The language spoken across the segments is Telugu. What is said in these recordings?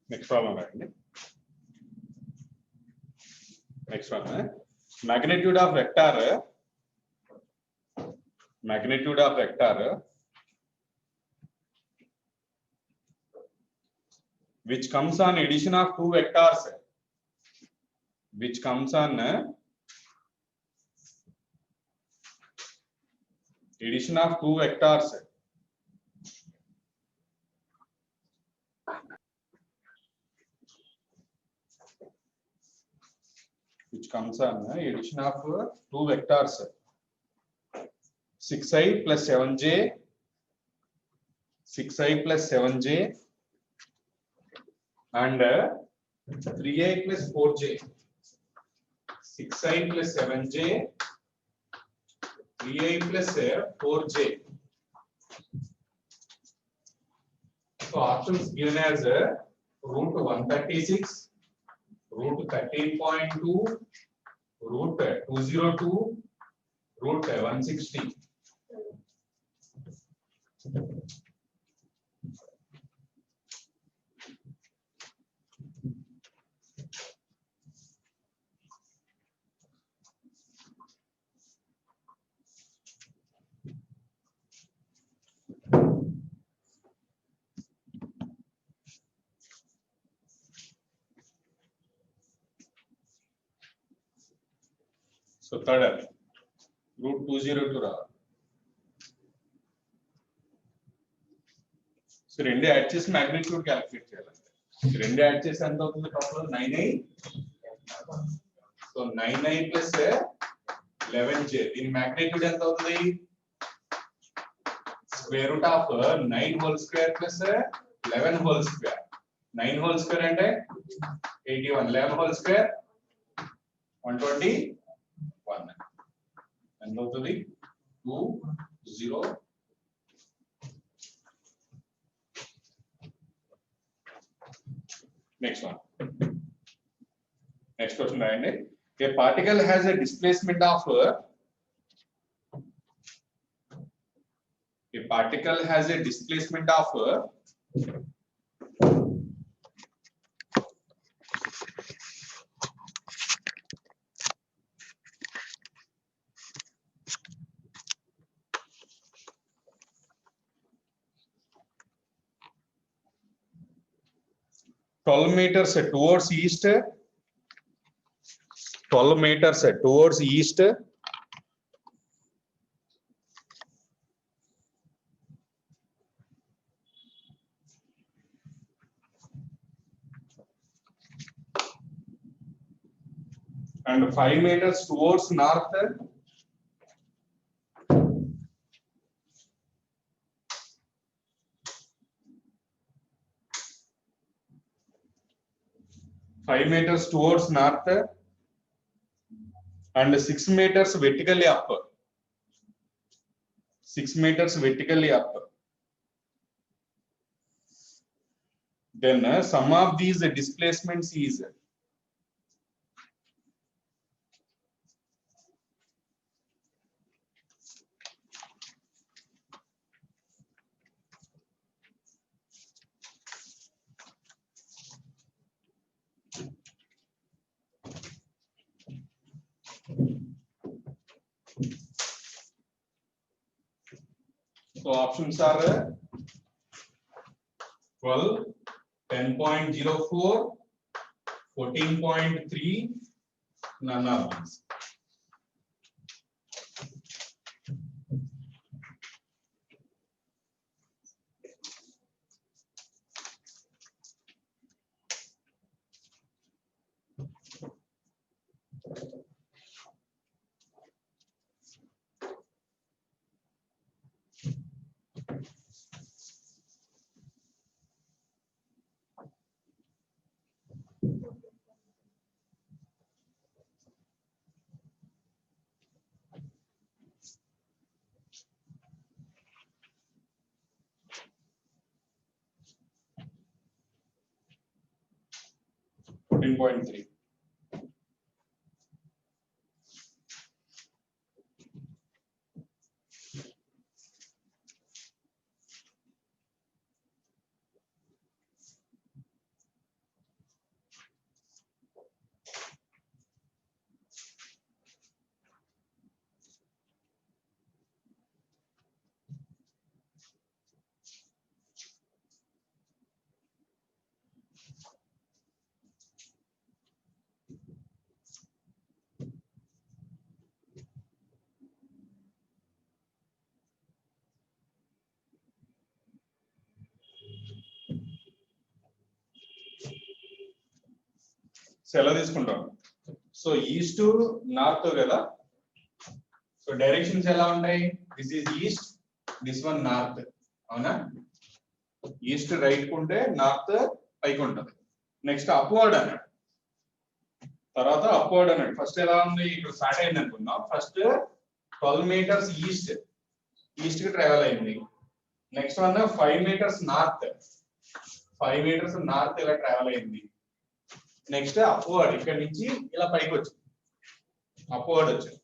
Next problem, right? Next one, magnitude of vector which comes on addition of two vectors, which comes on addition of two vectors, which comes on addition of two vectors, 6i plus 7j, 6i plus 7j, and 3i plus 4j, 6i plus 7j, 3i plus 4j. So options given as root 136, root 13.2, root 202, root 160. So third, root 202 ra. So రెండు యాడ్ చేసి magnitude calculate చేయాలి. రెండు యాడ్ చేసి ఎంత అవుతుంది total 9i. So 9i plus 11j. దీని magnitude ఎంత అవుతుంది? Square root of 9 whole square plus 11 whole square. 9 whole square అంటే 81. 11 whole square 121. ఎంత అవుతుంది? 20. Next one. Next question, right? A particle has a displacement of 12 meters towards east, 12 meters towards east, and 5 meters towards north, and 6 meters vertically up. 6 meters vertically up. Then sum of these displacements is so options are 12, 10.04, 14.3, none of these. .3. So ఎలా తీసుకుంటాం? సో ఈస్ట్ నార్త్ కదా, సో డైరెక్షన్స్ ఎలా ఉంటాయి? This is east, this one north, అవునా? ఈస్ట్ రైట్ కుంటే నార్త్ పైకి ఉంటుంది. నెక్స్ట్ అప్వర్డ్ అన్నాడు, తర్వాత అప్వర్డ్ అన్నాడు. ఫస్ట్ ఎలా ఉంది? ఇక్కడ స్టార్ట్ అయింది అనుకున్నాం. ఫస్ట్ 12 meters ఈస్ట్ కి ట్రావెల్ అయింది. Next one 5 meters north, 5 meters north ఇలా ట్రావెల్ అయింది. నెక్స్ట్ అప్వర్డ్, ఇక్కడ నుంచి ఇలా పైకి వచ్చింది, అప్వర్డ్ వచ్చింది.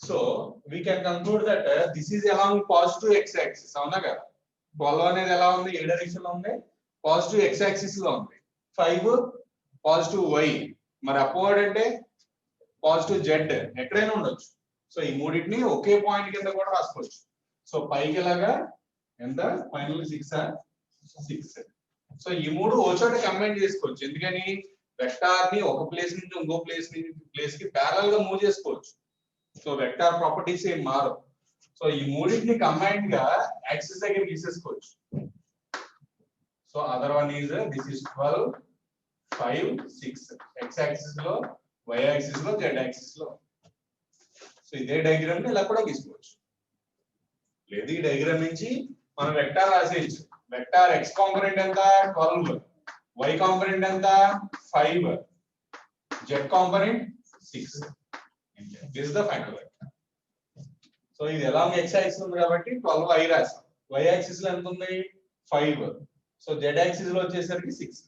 So we can conclude that this is along positive X axis, అవునా కదా? 12 అనేది ఎలా ఉంది? ఏ డైరెక్షన్ లో ఉంది? పాజిటివ్ ఎక్స్ యాక్సిస్ లో ఉంది. 5 పాజిటివ్ వై, మరి అప్వర్డ్ అంటే పాజిటివ్ జెడ్, ఎక్కడైనా ఉండొచ్చు. సో ఈ మూడింటిని ఒకే పాయింట్ కింద కూడా రాసుకోవచ్చు. సో పైకి ఇలాగా ఎంత? ఫైనల్ 6. సో ఈ మూడు ఓ చోట కంబైన్ చేసుకోవచ్చు. ఎందుకని? వెక్టార్ ని ఒక ప్లేస్ నుంచి ఇంకో ప్లేస్ కి ప్యారల్ గా మూవ్ చేసుకోవచ్చు. సో వెక్టార్ ప్రాపర్టీస్ ఏం మారవు. సో ఈ మూడింటిని కంబైన్ గా యాక్సిస్ దగ్గర గీసేసుకోవచ్చు. So other one is this is 12, 5, 6 X axis లో, వై యాక్సిస్ లో, జెడ్ యాక్సిస్ లో. సో ఇదే డయాగ్రామ్ ని ఇలా కూడా గీసుకోవచ్చు. లేదు ఈ డయాగ్రామ్ నుంచి మనం వెక్టార్ రాసేయచ్చు. వెక్టార్ ఎక్స్ కాంపోనెంట్ ఎంత? 12, వై కాంపోనెంట్ ఎంత? 5, Z component 6. This is the final vector. So ఇది ఎలాంగ్ ఎక్స్ యాక్సిస్ ఉంది కాబట్టి 12i రాసాం. వై యాక్సిస్ లో ఎంత ఉంది? 5. సో జెడ్ యాక్సిస్ లో వచ్చేసరికి 6.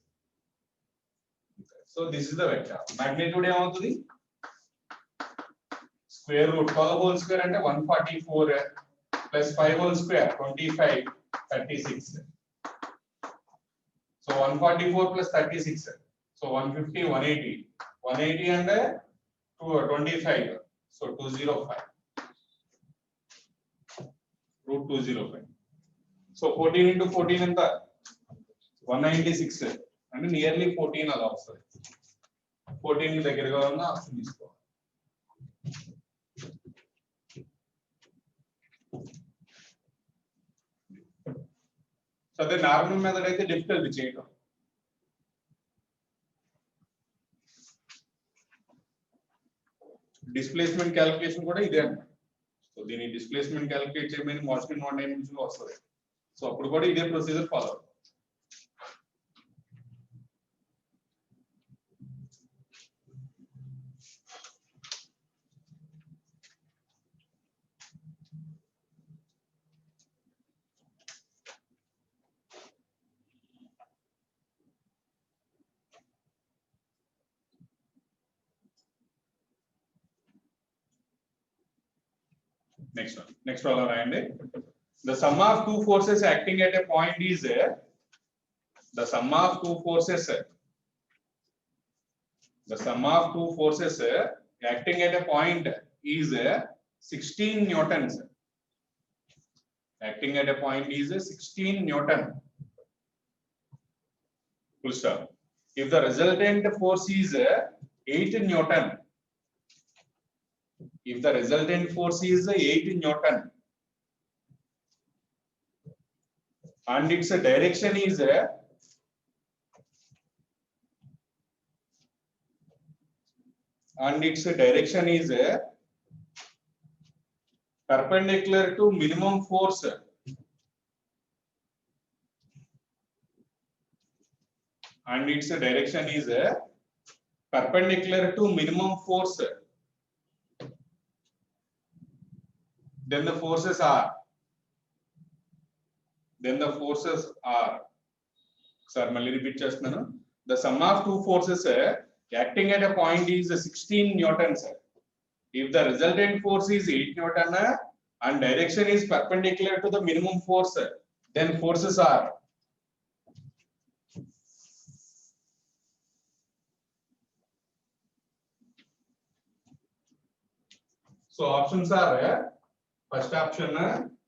So this is the vector. Magnitude ఏమవుతుంది? స్క్వేర్ రూట్ 12 హోల్ స్క్వేర్ అంటే 144 plus 5 whole square 25, 36. So 144 plus 36, so 150, 180. 180 అంటే 25, సో 205, రూట్ 205. సో 14 into 14 ఎంత? 196 అంటే నియర్లీ 14 అలా వస్తుంది. 14 దగ్గరగా ఉన్న ఆప్షన్ తీసుకోవాలి. సో అదే నార్మల్ మెథడ్ అయితే డిఫికల్ట్ చేయడం. డిస్ప్లేస్మెంట్ క్యాలిక్యులేషన్ కూడా ఇదే అన్నమాట. సో దీని డిస్ప్లేస్మెంట్ క్యాలిక్యులేట్ చేయమని మోషన్ 1 డైమెన్షన్ లో వస్తుంది. సో అప్పుడు కూడా ఇదే ప్రొసీజర్ ఫాలో అవుతుంది. Next one రాయండి. The sum of two forces acting at a point is the sum of two forces acting at a point is 16 newtons. Acting at a point is 16 Newton. Full stop. If the resultant force is 8 Newton, if the resultant force is 8 Newton and its direction is perpendicular to minimum force, and its direction is perpendicular to minimum force, then the forces are sir malli repeat chestunanu. The sum of two forces acting at a point is 16 newtons. If the resultant force is 8 Newton and direction is perpendicular to the minimum force, then forces are so options are first option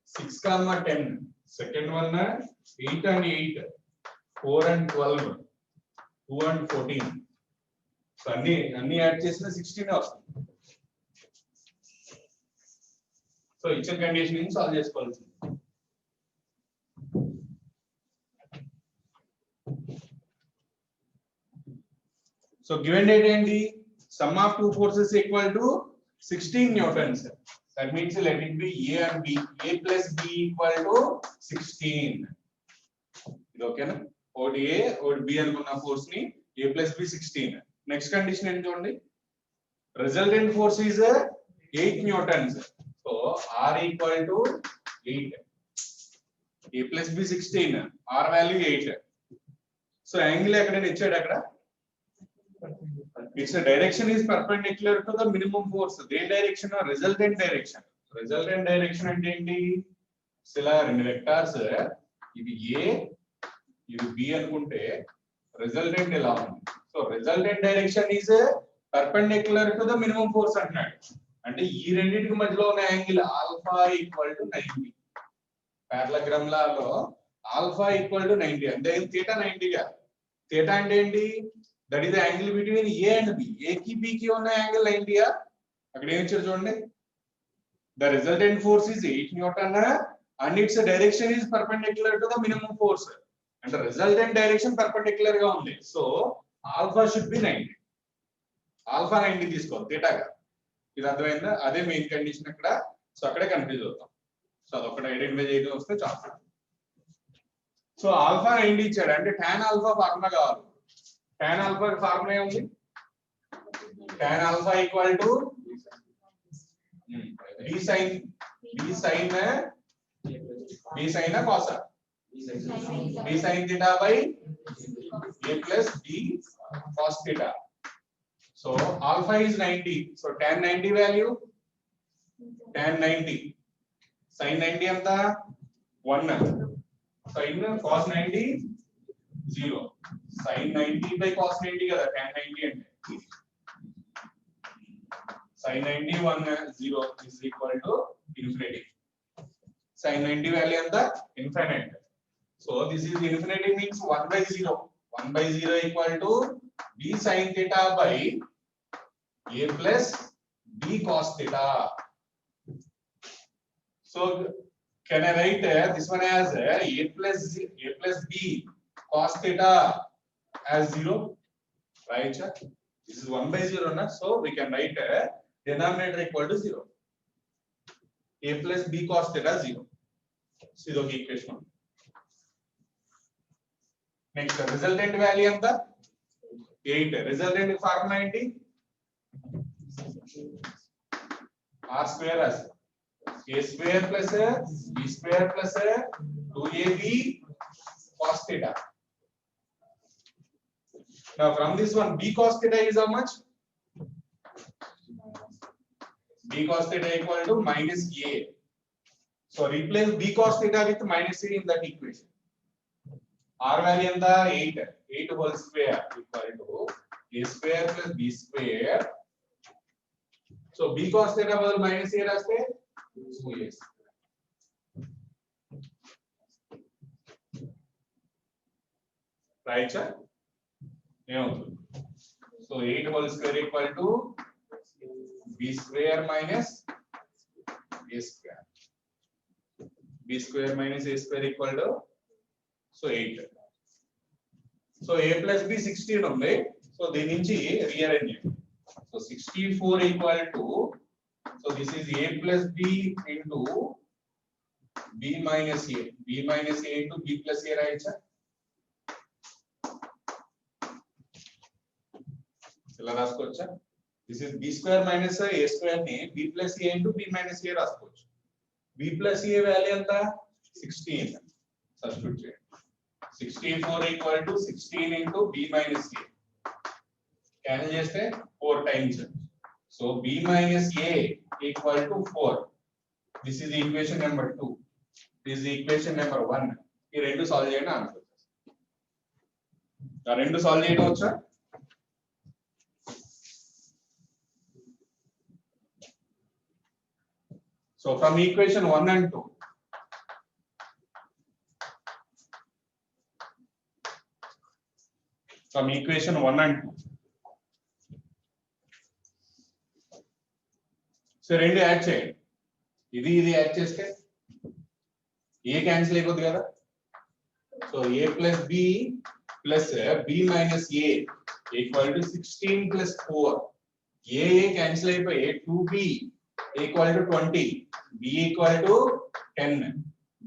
6, 10, second one 8 and 8, 4 and 12, 2 and 14. So అన్ని యాడ్ చేసిన 16 వస్తుంది. సో ఇచ్చిన కండిషన్ ని సాల్వ్ చేసుకోవాల్సింది. సో గివెన్ డేట్ ఏంటి sum of two forces equal to 16 newtons that means let it be a and b a plus b equal to 16 ఇది ఓకేనా ఒకటి a ఒకటి b అనుకున్న ఫోర్స్ ని a plus b 16 next condition ఏంటి చూడండి resultant force is 8 newtons so r equal to 8 a plus b 16 r value 8 so angle ఎక్కడైనా ఇచ్చాడు అక్కడ its direction is perpendicular to the minimum force దేని డైరెక్షన్ resultant direction అంటే ఏంటి ఇలా రెండు వెక్టార్స్ ఇది a ఇది b అనుకుంటే resultant ఎలా ఉంది so resultant direction is perpendicular to the minimum force అంటున్నాడు అంటే ఈ రెండింటికి మధ్యలో ఉన్న angle alpha equal to 90 పారలగ్రామ్ Lalo alpha equal to 90 అంటే థీటా 90 గా థీటా అంటే ఏంటి that is the angle between A and B A కి బి కి ఉన్న యాంగిల్ 90 గా అక్కడ ఏం ఇచ్చారు చూడండి the resultant force is 8 Newton and it's direction is perpendicular to the minimum force అంటే రిజల్టెంట్ డైరెక్షన్ పర్పెండిక్యులర్ గా ఉంది so alpha should be 90 alpha 90 తీసుకోవాలి థీటాగా ఇది అర్థమైందా అదే మెయిన్ కండిషన్ ఇక్కడ సో అక్కడే కన్ఫ్యూజ్ అవుతాం సో అదొకటి ఐడెంటిఫై చేయడం వస్తే చాలు సో ఆల్ఫా 90 ఇచ్చాడు అంటే tan ఆల్ఫా ఫార్ములా కావాలి tan ఆల్ఫా ఫార్ములా ఏముంది tan alpha equal to b sin cos b sin theta by a plus b cos theta so alpha is 90 so tan 90 value tan 90 sin 90 anta 1 sin cos 90 0 sin 90 by cos 90 kada tan 90 ante sin 90 1 0 is equal to infinity sin 90 value anta infinite so this is infinity means 1 by 0 equal to b sin theta by a plus b cos theta so can I write this one as a plus b cos theta as 0 right this is 1 by 0 na so we can write denominator equal to 0 a plus b cos theta 0 so this is the equation next resultant value anta 8 resultant formula enti r square as a square plus b square plus 2ab cos theta now from this one b cos theta is how much b cos theta equal to minus a so replace b cos theta with minus a in that equation r value anta 8 whole square equal to a square plus b square so b cos theta badal minus a raste 2a right sir so 8 whole square equal to b square minus a square b square minus a square equal to so 8 so a plus b 16 ఉంది so దీని నుంచి rearrange so 64 equal to so this is a plus b into b minus a into b plus a right ఇలా రాసుకోవచ్చా this is b square minus a square ని b plus a into b minus a రాసుకోవచ్చు b plus a వాల్యూ ఎంత 16 సబ్స్టిట్యూట్ చేయండి 64 equal to 16 into b minus a cancel చేస్తే 4 times so b minus a equal to 4 this is equation number 2 this is equation number 1 ఈ రెండు సాల్వ్ చేయండి ఆన్సర్ ఆ రెండు సాల్వ్ చేయడం వచ్చా so from equation 1 and 2 from equation 1 and 2 so రెండు యాడ్ చేయండి ఇది యాడ్ చేస్తే a క్యాన్సిల్ అయిపోద్ది కదా so a plus b plus b minus a equal to 16 plus 4. A cancel అయిపోయి 2b equal to 20, b equal to 10.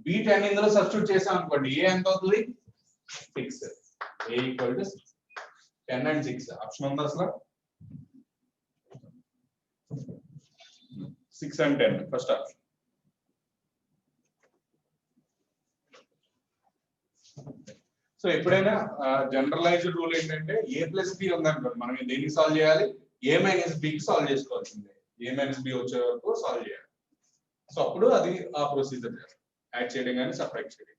b 10 ఇందులో సబ్స్టిట్యూట్ చేసాం అనుకోండి, a ఎంత అవుతుంది 6. a equal to 10 and 6 option ఉందా అసలు? 6 and 10 ఫస్ట్ ఆప్షన్. సో ఎప్పుడైనా జనరలైజ్డ్ రూల్ ఏంటంటే a ప్లస్ b ఉందనుకోండి, మనం దేనికి సాల్వ్ చేయాలి, a మైనస్ b కి సాల్వ్ చేసుకోవాల్సిందే. a మైనస్ b వచ్చే వరకు సాల్వ్ చేయాలి. సో అప్పుడు అది ఆ ప్రొసీజర్ యాడ్ చేయడం కానీ సపరేట్ చేయడం.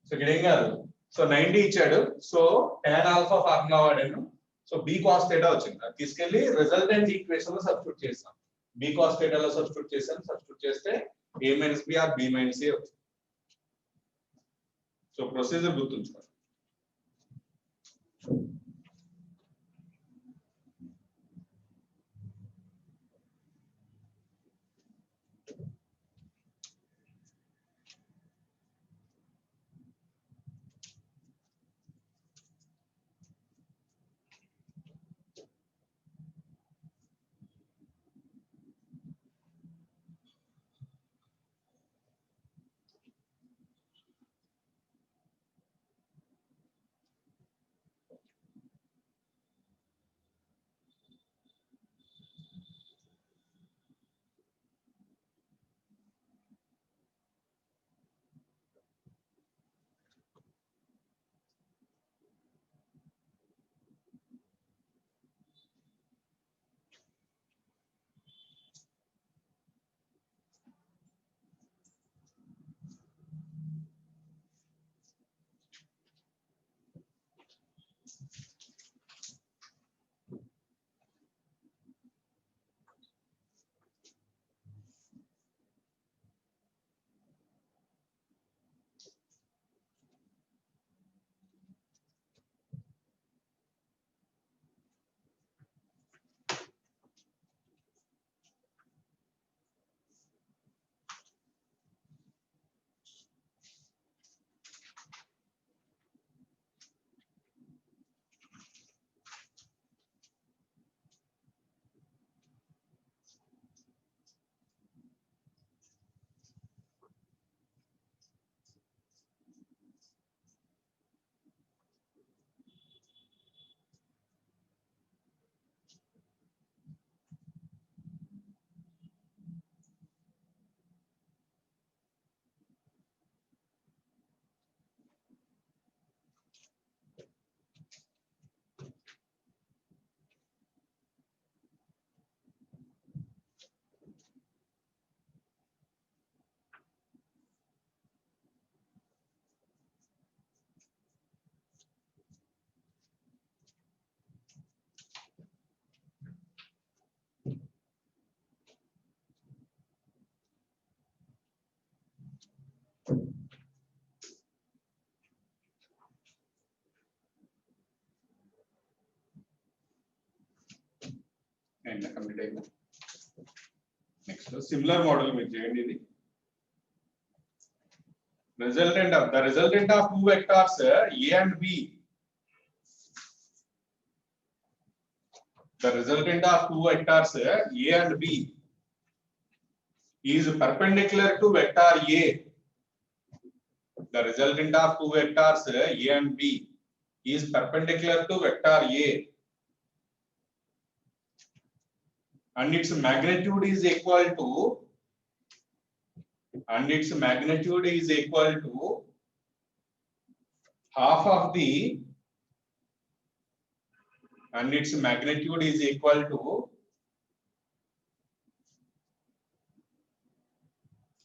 సో ఇక్కడ ఏం కాదు. సో 90 ఇచ్చాడు, సో tan ఆల్ఫా ఫార్ములా వాడాను. సో b cos θ వచ్చింది, అది తీసుకెళ్లి రిజల్టెంట్ ఈక్వేషన్ లో సబ్స్టిట్యూట్ చేస్తాం. b cos θ లో సబ్స్టిట్యూట్ చేస్తాను, సబ్స్టిట్యూట్ చేస్తే a minus b or b minus a వచ్చింది. సో ప్రొసీజర్ గుర్తుంచుకోండి. అండ్ కంప్లీట్ అయింది. నెక్స్ట్ సిమిలర్ మోడల్ మీరు చేయండి. ఇది resultant of two vectors a and b. The resultant of two vectors a and b is perpendicular to vector a. The resultant of two vectors a and b is perpendicular to vector a, and its magnitude is equal to half of the magnitude is equal to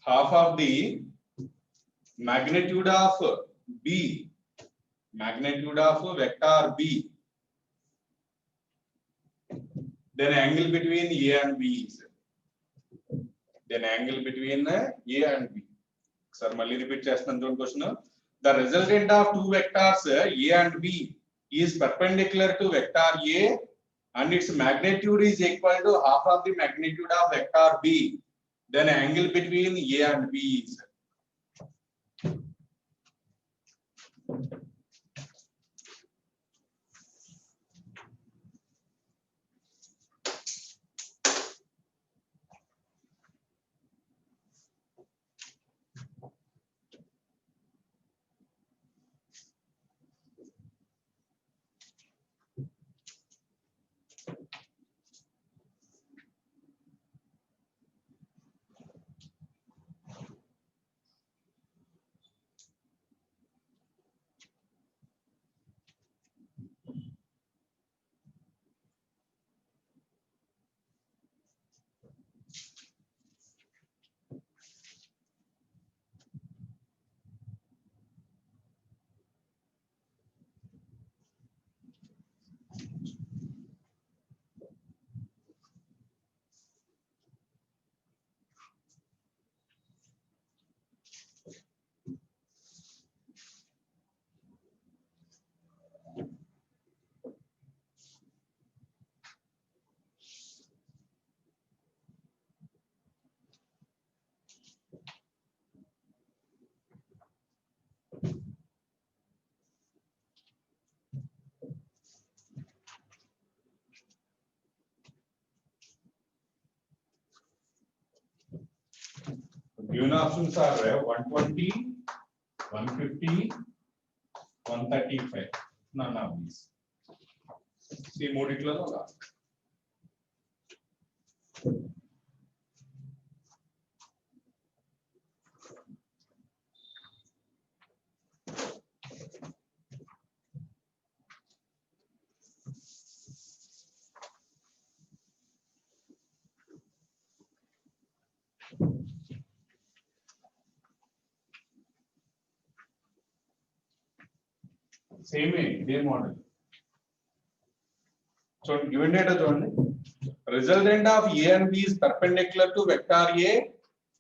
half of the magnitude of b, magnitude of vector b, then angle between a and b is a and b. Sir, malli repeat chestunna చూడండి question. The resultant of two vectors a and b is perpendicular to vector a, and its magnitude is equal to half of the magnitude of vector b, then angle between a and b is. Given options are 120, 150, 135. None of these. See మూడిట్లో ఒక సేమ్ ఇదే మోడల్ చూడండి. గివెన్ డేటా చూడండి. Resultant of A and B is perpendicular to vector A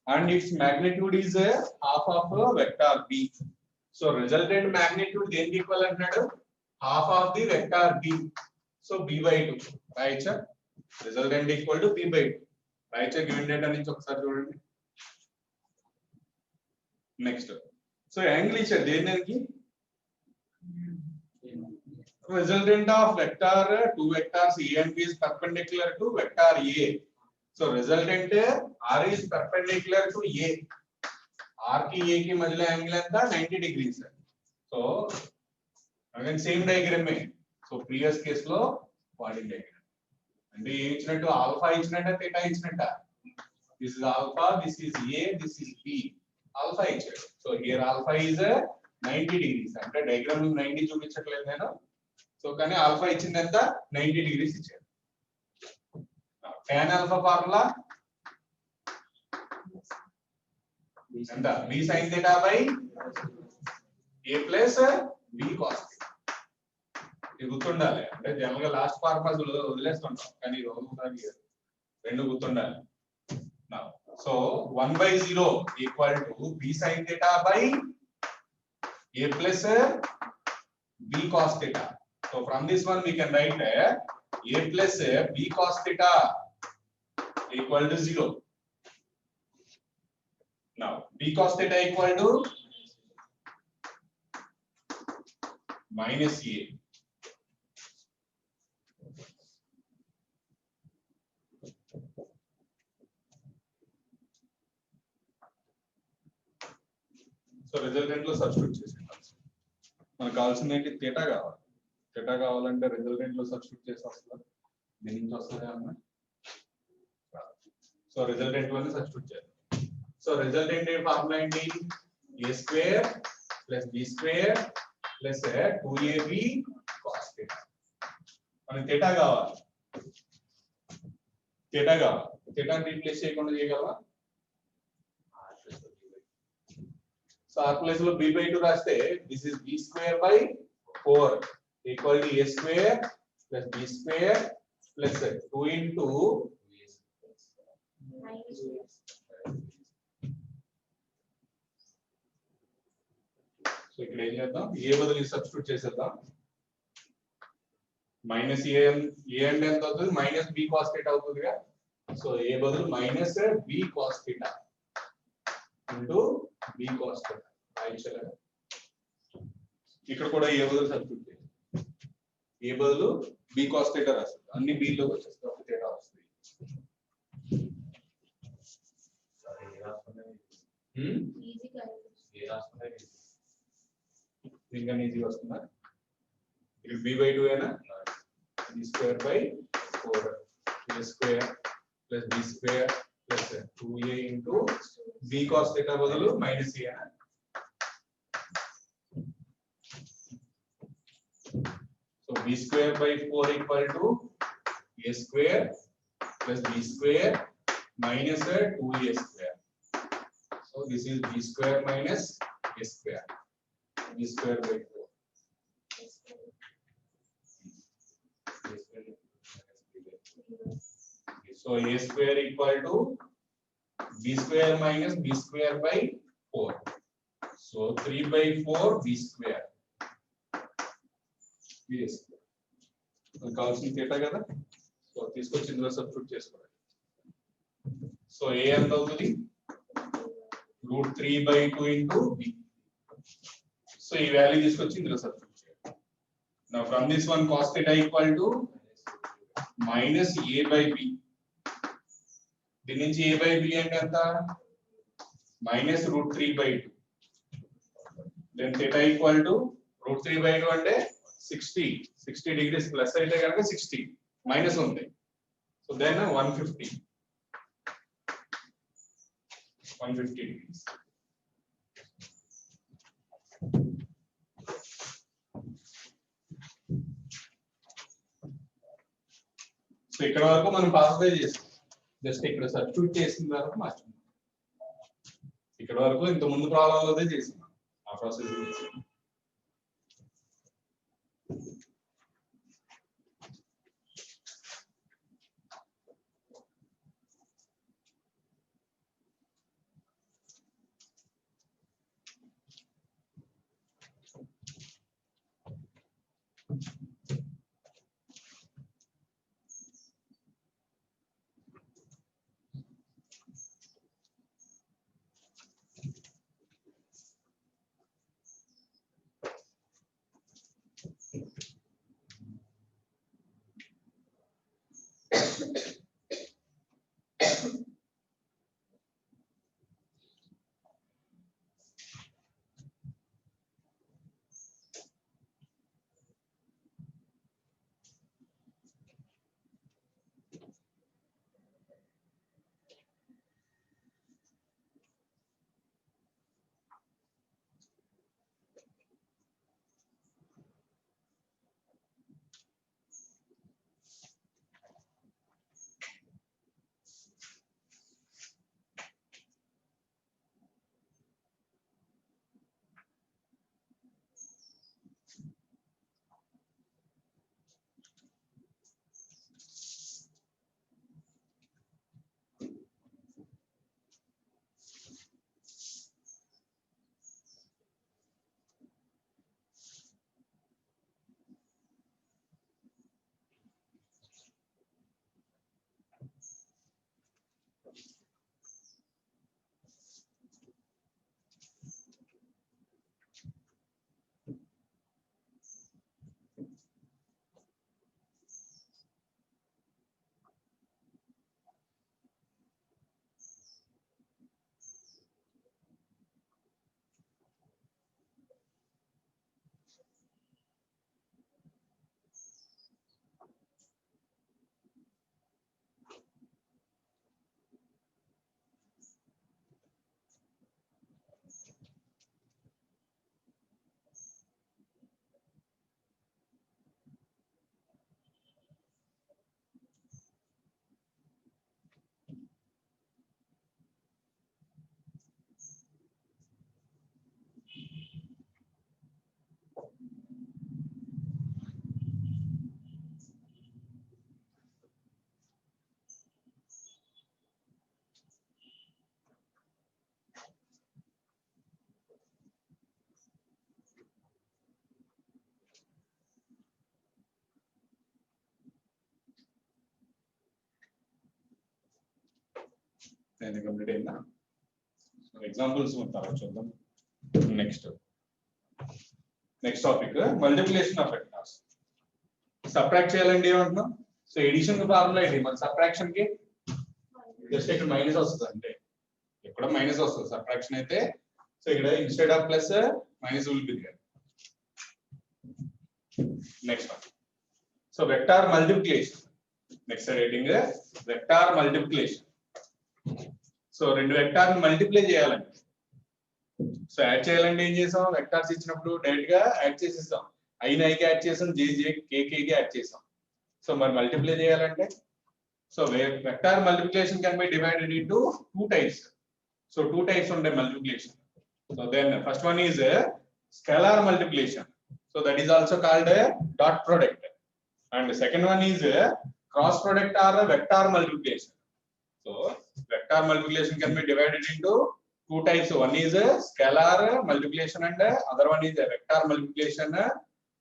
and its magnitude is half of vector B. So resultant magnitude దేనికి ఈక్వల్ అంటున్నాడు? Half of the vector B. So b/2 రాయచ్చా? రిజల్టెంట్ ఈక్వల్ టు b/2 రాయచ్చా? గివెన్ డేటా నుంచి ఒకసారి చూడండి. నెక్స్ట్ సో యాంగిల్ ఇచ్చాడు దేనికి? Resultant of vector two vectors A and B is perpendicular to vector A. So resultant R is perpendicular to A. R की A की मध्य angle ఎంత 90 degrees. So again same diagram में. So previous case లో వాడిన diagram. అంటే ఏం ఇచ్చినట్టు ఆల్ఫా ఇచ్చినట్ట theta ఇచ్చినట్ట. This is alpha, this is A, this is B. Alpha ఇచ్చాడు. So here alpha is 90 degrees. అంటే diagram 90 చూపించట్లేదు నేను. సో కానీ ఆల్ఫా ఇచ్చింది ఎంత 90 డిగ్రీస్ ఇచ్చారు. tan ఆల్ఫా ఫార్ములా ఎంత b sin theta by a plus b cos theta. ఇది గుర్తుండాలి. అంటే జనరల్ గా లాస్ట్ ఫార్ములాస్ వదిలేస్తుంటాం కానీ ఒకసారి రెండు గుర్తుండాలి. So 1/0 equal to b sin theta by a plus b cos theta. So from this one we can write a plus b cos theta equal to 0. Now b cos theta equal to minus a. So resultant లో సబ్స్టిట్యూట్ చేసేద్దాం. మనకు కావాల్సింది ఏంటి? థీటా కావాలి. థీటా కావాలంటే రిజల్టెంట్ లో సబ్స్టిట్యూట్ చేసి వస్తుందా? దీని నుంచి వస్తుందా అన్న? సో రిజల్టెంట్ లోనే సబ్స్టిట్యూట్ చేద్దాం. సో రిజల్టెంట్ ఫార్ములా ఏంటి? a square plus b square plus 2ab cos theta. మనకి థీటా కావాలి. థీటాని రీప్లేస్ చేయకుండా చేయగలవా? సో ఆ ప్లేస్ లో b/2 రాస్తే this is b square by 4 equal to a square plus b square plus 2 into so ఇక్కడ ఏం చేద్దాం? a బదులు సబ్స్టిట్యూట్ చేసేద్దాం. మైనస్ a అంటే ఎంత అవుతుంది? మైనస్ b cos theta అవుతుందిగా. సో a బదులు minus b cos theta into b cos theta రాయించలే. ఇక్కడ కూడా a బదులు సబ్స్టిట్యూట్ చేయాలి. a బదులు b cos theta రాస్తారు. అన్ని b లోకి వచ్చేస్తాయి. ఒక theta వస్తుంది. ఇంకా ఈజీగా వస్తుందా? ఇక్కడ b/2 ఏనా? b square by 4 a square plus b square plus 2a into b cos theta బదులు మైనస్ a ఏనా? So b square by 4 equal to a square plus b square minus 2a square. So this is b square minus a square. B square by 4. So a square equal to b square minus b square by 4. So 3/4 b square. కావాల్సిన థీటా కదా. సో తీసుకొచ్చి ఇందులో సబ్స్టిట్యూట్ చేసుకోవాలి. సో ఏ ఎంత అవుతుంది? √3/2 ఇంటూ బి. సో ఈ వాల్యూ తీసుకొచ్చి ఇందులో సబ్స్టిట్యూట్ చేయాలి. Now from this one cos theta equal to minus a/b. దీని నుంచి a/b అంటే ఎంత? minus root 3 by 2. Then theta equal to root 3 by 2 అంటే 60 degrees plus అయితే కనుక 60 minus ఉంది. So then 150 degrees. సో ఇక్కడ వరకు మనం పాసిఫై చేస్తాం. జస్ట్ ఇక్కడ సబ్స్టిట్యూట్ చేసిన తర్వాత మార్చుకున్నాం. ఇక్కడ వరకు ఇంత ముందు ప్రాబ్లంలోనే చేసినాం ఆ ప్రాసెస్. నేను కంప్లీట్ అయిందా? సో ఎగ్జాంపుల్స్ తర్వాత చూద్దాం. Next topic multiplication of vectors. Subtract చేయాలండి ఏమంటున్నాం? సో ఎడిషన్ ఫార్ములా ఏంటి? మన సబ్ట్రాక్షన్ కి జస్ట్ ఇక్కడ మైనస్ వస్తుంది, అంటే ఇక్కడ మైనస్ వస్తుంది సబ్ట్రాక్షన్ అయితే. సో ఇక్కడ instead of plus minus will be there. Next one, so vector multiplication. Next rating vector multiplication. So రెండు వెక్టార్ మల్టిప్లై చేయాలండి. సో యాడ్ చేయాలంటే ఏం చేసాం? వెక్టార్స్ ఇచ్చినప్పుడు డైరెక్ట్ గా యాడ్ చేసేస్తాం. ఐకి యాడ్ చేసాం, కేకి యాడ్ చేసాం. సో మరి మల్టిప్లై చేయాలంటే, so vector multiplication can be divided into two types. So two types ఉంటాయి multiplication. So then first one is scalar multiplication. So that is also called dot product. And second one is cross product or vector multiplication. So vector multiplication can be divided into two types. One is a scalar multiplication and other one is a vector multiplication.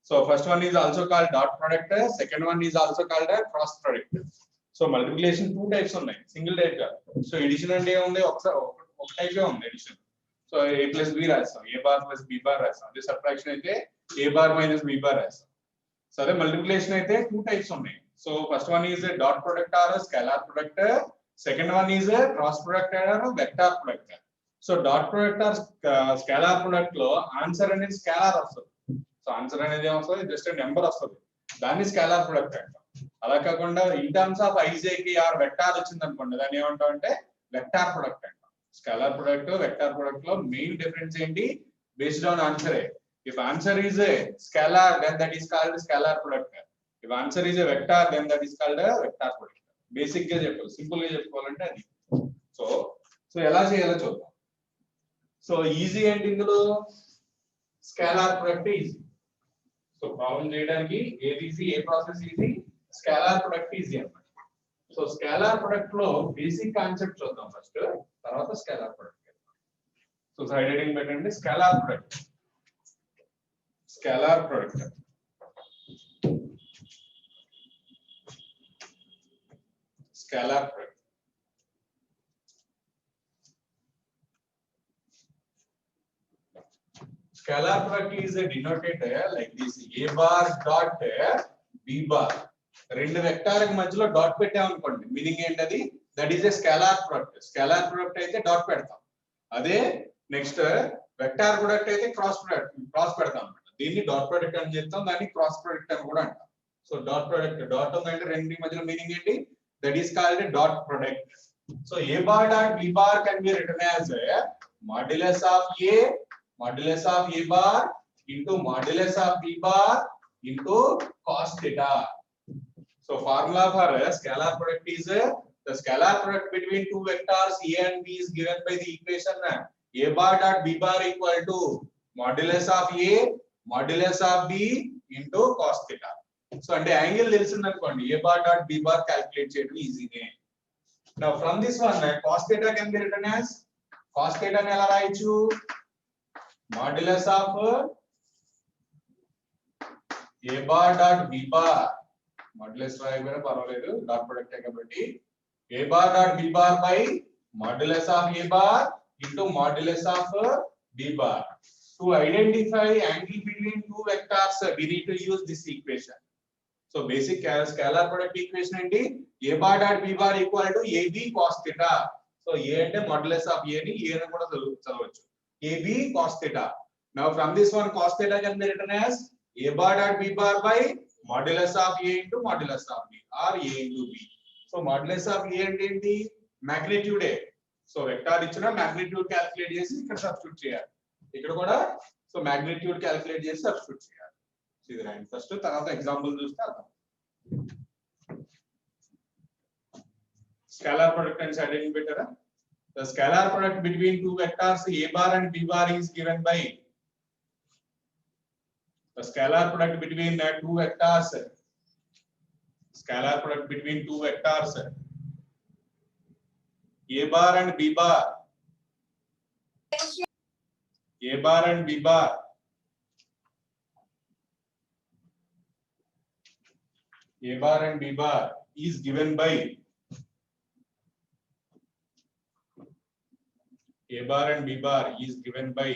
So first one is also called dot product. Second one is also called a cross product. So multiplication two types ఉన్నాయి, సింగిల్ టైప్ గా. సో ఎడిషన్ అంటే ఏముంది? ఒక టైప్ ఏ ఉంది addition. So a plus b రాస్తాం, a bar plus b bar రాస్తాం. అదే సబ్ట్రాక్షన్ అయితే a bar minus b bar రాస్తాం. సో అదే మల్టిప్లికేషన్ అయితే టూ టైప్స్ ఉన్నాయి. So first one is dot product are scalar product. Second one is a cross product and a vector product. So dot product are scalar product లో ఆన్సర్ అనేది స్కేలార్ వస్తుంది. సో ఆన్సర్ అనేది ఏమొస్తుంది, జస్ట్ నెంబర్ వస్తుంది, దాన్ని స్కేలార్ ప్రొడక్ట్ అంటాం. అలా కాకుండా ఇన్ టర్మ్స్ ఆఫ్ ఐజేకి ఆర్ వెక్టార్ వచ్చింది అనుకోండి, దాన్ని ఏమంటాం అంటే వెక్టార్ ప్రొడక్ట్ అంటాం. స్కేలార్ ప్రొడక్ట్ వెక్టార్ ప్రొడక్ట్ లో మెయిన్ డిఫరెన్స్ ఏంటి, based on answer. If answer is a scalar then that is called scalar product. If answer is a vector then that is called vector product. Basic గా చెప్పాలి, సింపుల్ గా చెప్పుకోవాలంటే అది. సో సో ఎలా చేయాలో చూద్దాం. సో ఈజీ ఏంటి ఇందులో, scalar product easy. So problem చేయడానికి ఏది ఈజీ, ఏ process easy, scalar product easy అన్నమాట. సో స్కేలార్ ప్రొడక్ట్ లో బేసిక్ కాన్సెప్ట్ చూద్దాం ఫస్ట్, తర్వాత scalar product. So side heading పెట్టండి, scalar product. Scalar product scalar product. Scalar product is denoted like this, a bar dot b bar. రెండు వెక్టార్ మధ్యలో డాట్ పెట్టామనుకోండి, మీనింగ్ ఏంటది, that is a scalar product. Scalar product అయితే డాట్ పెడతాం, అదే నెక్స్ట్ వెక్టార్ ప్రొడక్ట్ అయితే క్రాస్ పెడతాం అన్నమాట. దీన్ని డాట్ ప్రొడక్ట్ అని చెప్తాం, దాన్ని క్రాస్ ప్రొడక్ట్ అని కూడా అంటాం. సో డాట్ ప్రొడక్ట్, డాట్ ఉందంటే రెండు మధ్యలో మీనింగ్ ఏంటి, that is called dot product. So a bar dot b bar can be written as modulus of a modulus of a bar into modulus of b bar into cos theta. So formula for scalar product is the scalar product between two vectors a and b is given by the equation a bar dot b bar equal to modulus of a modulus of b into cos theta. So అంటే యాంగిల్ తెలిసింది అనుకోండి, a bar dot b bar calculate చేయడం ఈజీనే. Now from this one cos theta can be written as, cos theta ని ఎలా రాయొచ్చు, modulus of a bar dot b bar, modulus రాయకపోయినా పర్వాలేదు, డాట్ ప్రొడక్ట్ కాబట్టి a bar dot b bar by modulus of a bar into modulus of b bar. To identify angle between two vectors we need to use this equation. So basic scalar product equation ఏంటి, a bar dot b bar equal to ab cos theta. So a అంటే modulus of a ని a ని కూడా చదవచ్చు, ab cos theta. Now from this one cos theta can be written as a bar dot b bar by modulus of a into modulus of b or a into b. So modulus of a అంటే ఏంటి, magnitude. సో వెక్టార్ ఇచ్చిన magnitude క్యాలిక్యులేట్ చేసి ఇక్కడ సబ్స్టిట్యూట్ చేయాలి, ఇక్కడ కూడా సో magnitude క్యాలిక్యులేట్ చేసి సబ్స్టిట్యూట్ చేయాలి. ఇది రాయండి ఫస్ట్, తర్వాత ఎగ్జాంపుల్ చూస్తే అర్థం. స్కేలార్ ప్రొడక్ట్ అని సైడ్ ఏం పెట్టారా, the scalar product between two vectors a bar and b bar is given by, the scalar product between two vectors, scalar product between two vectors a bar and b bar, a bar and b bar a bar and b bar is given by, a bar and b bar is given by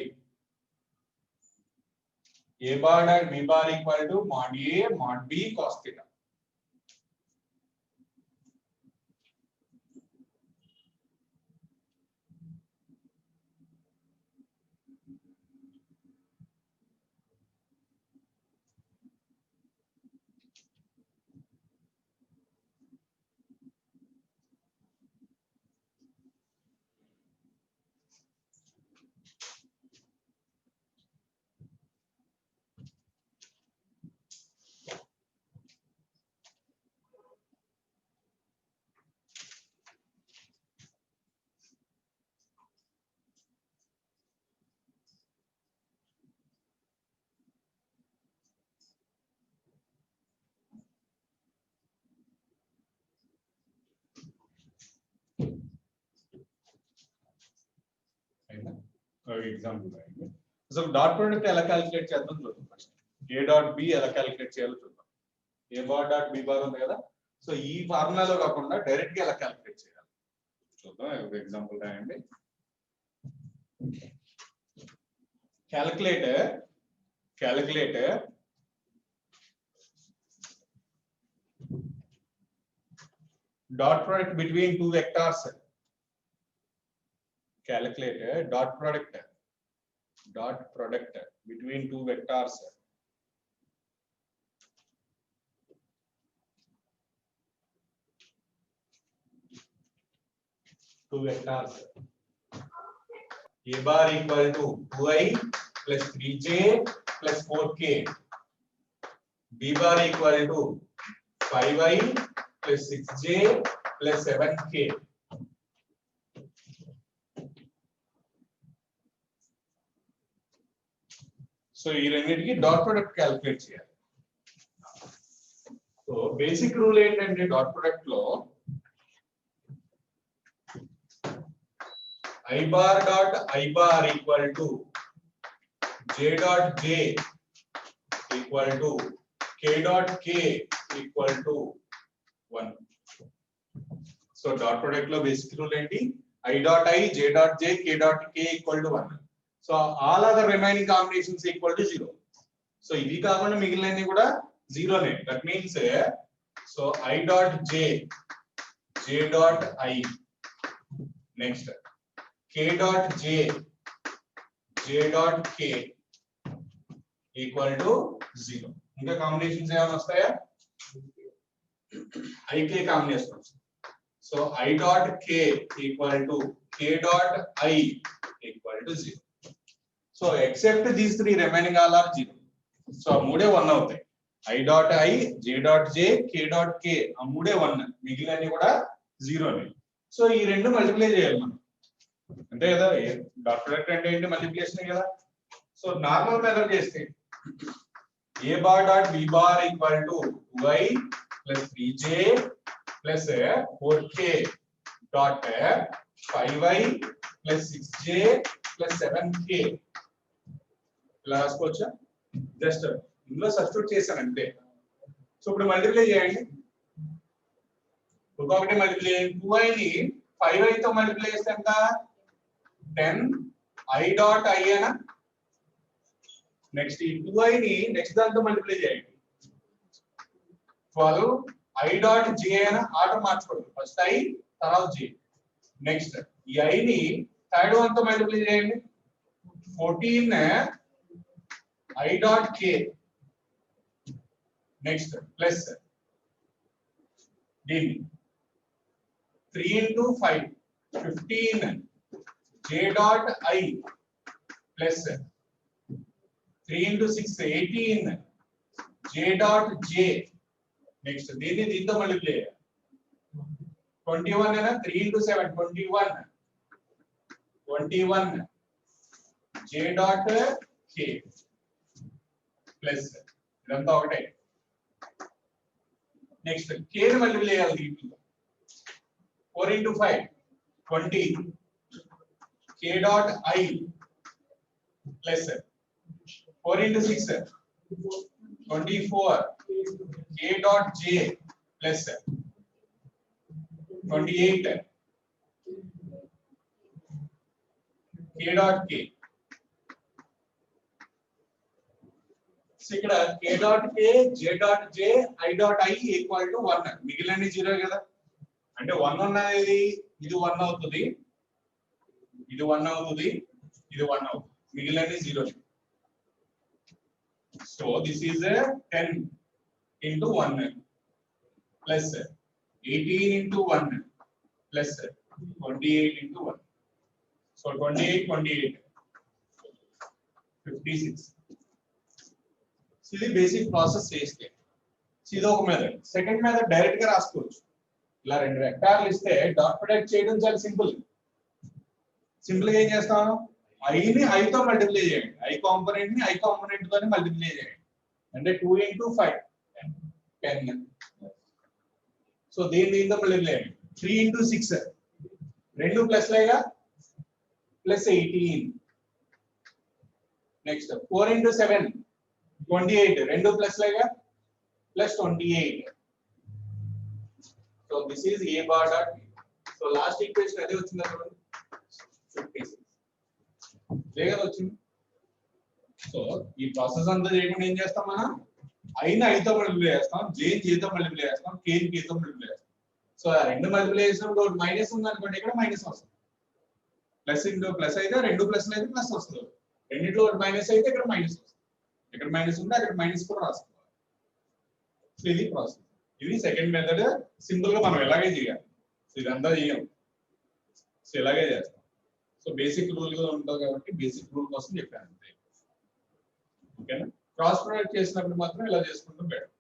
a bar and b bar equal to mod a mod b cos theta. Example రాయండి. సో డాట్ ప్రొడక్ట్ ఎలా క్యాలిక్యులేట్ చేద్దాం చూద్దాం ఫస్ట్. ఏ డాట్ బి ఎలా క్యాలిక్యులేట్ చేయాలో చూద్దాం. ఏ బార్ డాట్ బి బార్ ఉంది కదా, సో ఈ ఫార్ములాలో కాకుండా డైరెక్ట్ గా ఎలా క్యాలిక్యులేట్ చేయాలి చూద్దాం. ఒక ఎగ్జాంపుల్ రాయండి. Calculate dot product between two vectors. calculate dot product between two vectors. Two vectors. A bar equal to 2i plus 3j plus 4k. B bar equal to 5i plus 6j plus 7k. So ఈ రెండింటికి డాట్ ప్రొడక్ట్ క్యాలిక్యులేట్ చేయాలి. సో బేసిక్ రూల్ ఏంటంటే డాట్ ప్రొడక్ట్ లో I bar dot I bar equal to J dot J equal to K dot K equal to 1. So dot product lo basic rule enti I dot I, J dot J, K dot K equal to 1. So all other remaining combinations equal to 0. So ivi kaakunda migilinani kuda 0 ne. That means so I dot J, J dot I. Next K dot J, J dot K equal to 0. ఇంకా కాంబినేషన్స్ ఏమైనా వస్తాయా? IK combination. So I dot K equal to K dot I equal to 0. So except these three remaining all are 0. So మూడే 1 అవుతాయి. I dot I, J dot J, K dot K ఆ మూడే 1. మిగిలినవి కూడా 0 నే. సో ఈ రెండు మల్టిప్లై చేయాలి మనం. అంతే కదా, డాట్ ప్రొడక్ట్ అంటే ఏంటి? మల్టిప్లికేషన్ కదా. సో నార్మల్ మెథడ్ చేస్తే A bar dot B bar equal to 2i plus 3j plus 4k dot 5i plus 6j plus 7k ఇలా రాసుకోవచ్చా? జస్ట్ ఇందులో సబ్స్టిట్యూట్ చేశాను అంతే. సో ఇప్పుడు మల్టిప్లై చేయండి. ఇంకొకటి మల్టిప్లై చేయండి. 2i ని 5i తో మల్టిప్లై చేస్తే ఎంత? 10 I dot I అయినా. నెక్స్ట్ ఈ 2i ని నెక్స్ట్ దాంతో మల్టిప్లై చేయండి. 12 I dot J అయినా. ఆర్డర్ మార్చుకోండి, ఫస్ట్ I తర్వాత J. నెక్స్ట్ ఈ I ని థర్డ్ వన్ తో మల్టిప్లై చేయండి. 14 I dot K. Next plus దీన్ని 3 into 5 15 J dot I plus 3 into 6 18 J dot J. Next దీంతో మల్టిప్లై 21 అయినా. 3 into 7 21 J dot K plus ఇదంతా ఒకటే. నెక్స్ట్ K ని మల్టిప్లై చేయాలి దీంట్లో. 4 into 5 20 K dot I plus 4 into 6 24 K dot J plus 28 K dot K. So ఇక్కడ K dot K, J dot J, I dot I equal to 1. మిగిలిన 0 కదా. అంటే 1 ఉన్నది ఇది 1 అవుతుంది, ఇది 1 అవుతుంది, ఇది 1 అవుతుంది, మిగిలిన 0. So this is 10 into 1 plus 18 into 1 plus 28 into 1. So 28 56. So ఇది బేసిక్ ప్రాసెస్ చేస్తే ఇది ఒక మెథడ్. సెకండ్ మెథడ్ డైరెక్ట్ గా రాసుకోవచ్చు. ఇలా రెండు వెక్టార్లు ఇస్తే డాట్ ప్రొడక్ట్ చేయడం చాలా సింపుల్. సింపుల్ గా ఏం చేస్తాం? I ని I తో మల్టిప్లై చేయండి. I కాంపోనెంట్ ని I కాంపోనెంట్ తోనే మల్టిప్లై చేయండి. అంటే 2 into 5 10. సో దీంతో మల్టిప్లై చేయండి. 3 into 6 రెండు ప్లస్ లేగా ప్లస్ 18. నెక్స్ట్ 4 into 7 28 రెండు ప్లస్ లేగా plus 28. So this is A bar dot B. So last equation అదే వచ్చింది అక్కడ 56 లేగా వచ్చింది. సో ఈ ప్రాసెస్ అంతా చేయకుండా ఏం చేస్తాం? మనం I ని I తో మల్టిప్లై చేస్తాం, J ని J తో మల్టిప్లై చేస్తాం, K ని K తో మల్టిప్లై చేస్తాం. సో ఆ రెండు మల్టిప్లై చేసినప్పుడు ఒకటి మైనస్ ఉంది అనుకోండి, ఇక్కడ మైనస్ వస్తుంది. ప్లస్ ఇంటూ ప్లస్ అయితే రెండు ప్లస్లు అయితే ప్లస్ వస్తుంది, రెండింటిలో మైనస్ అయితే ఇక్కడ మైనస్ వస్తుంది, ఇక్కడ మైనస్ ఉంటే అక్కడ మైనస్ కూడా రాసుకోవాలి. సో ఇది ప్రాసెస్. ఇది సెకండ్ మెథడ్. సింపుల్ గా మనం ఎలాగే చేయాలి, సో ఇదంతా చేయం, సో ఇలాగే చేస్తాం. సో బేసిక్ రూల్ గా ఉంటుంది కాబట్టి బేసిక్ రూల్ కోసం చెప్పాను అంతే. ఓకేనా? క్రాస్ ప్రొడక్ట్ చేసినప్పుడు మాత్రం ఇలా చేసుకుంటూ better.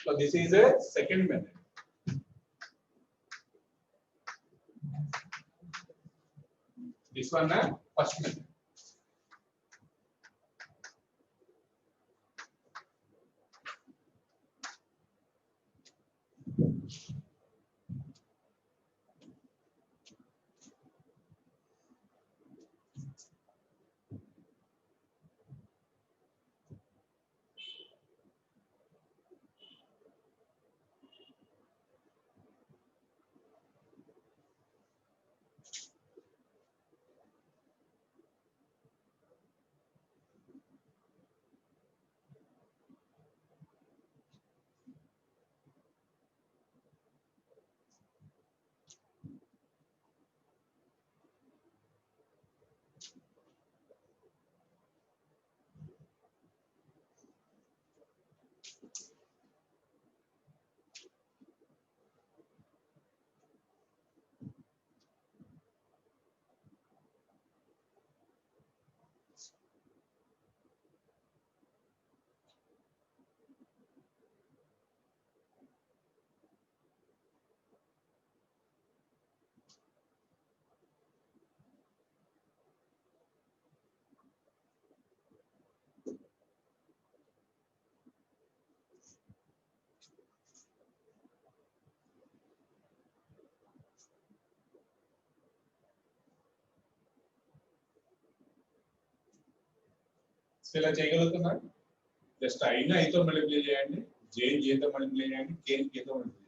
So this is a second method. This one first method. ఇలా చేయగలుగుతున్నారు. జస్ట్ ఐని ఐతో మల్టిప్లై చేయండి, జేని జేతో మల్టిప్లై చేయండి, కేని కేతో మల్టిప్లై చేయండి.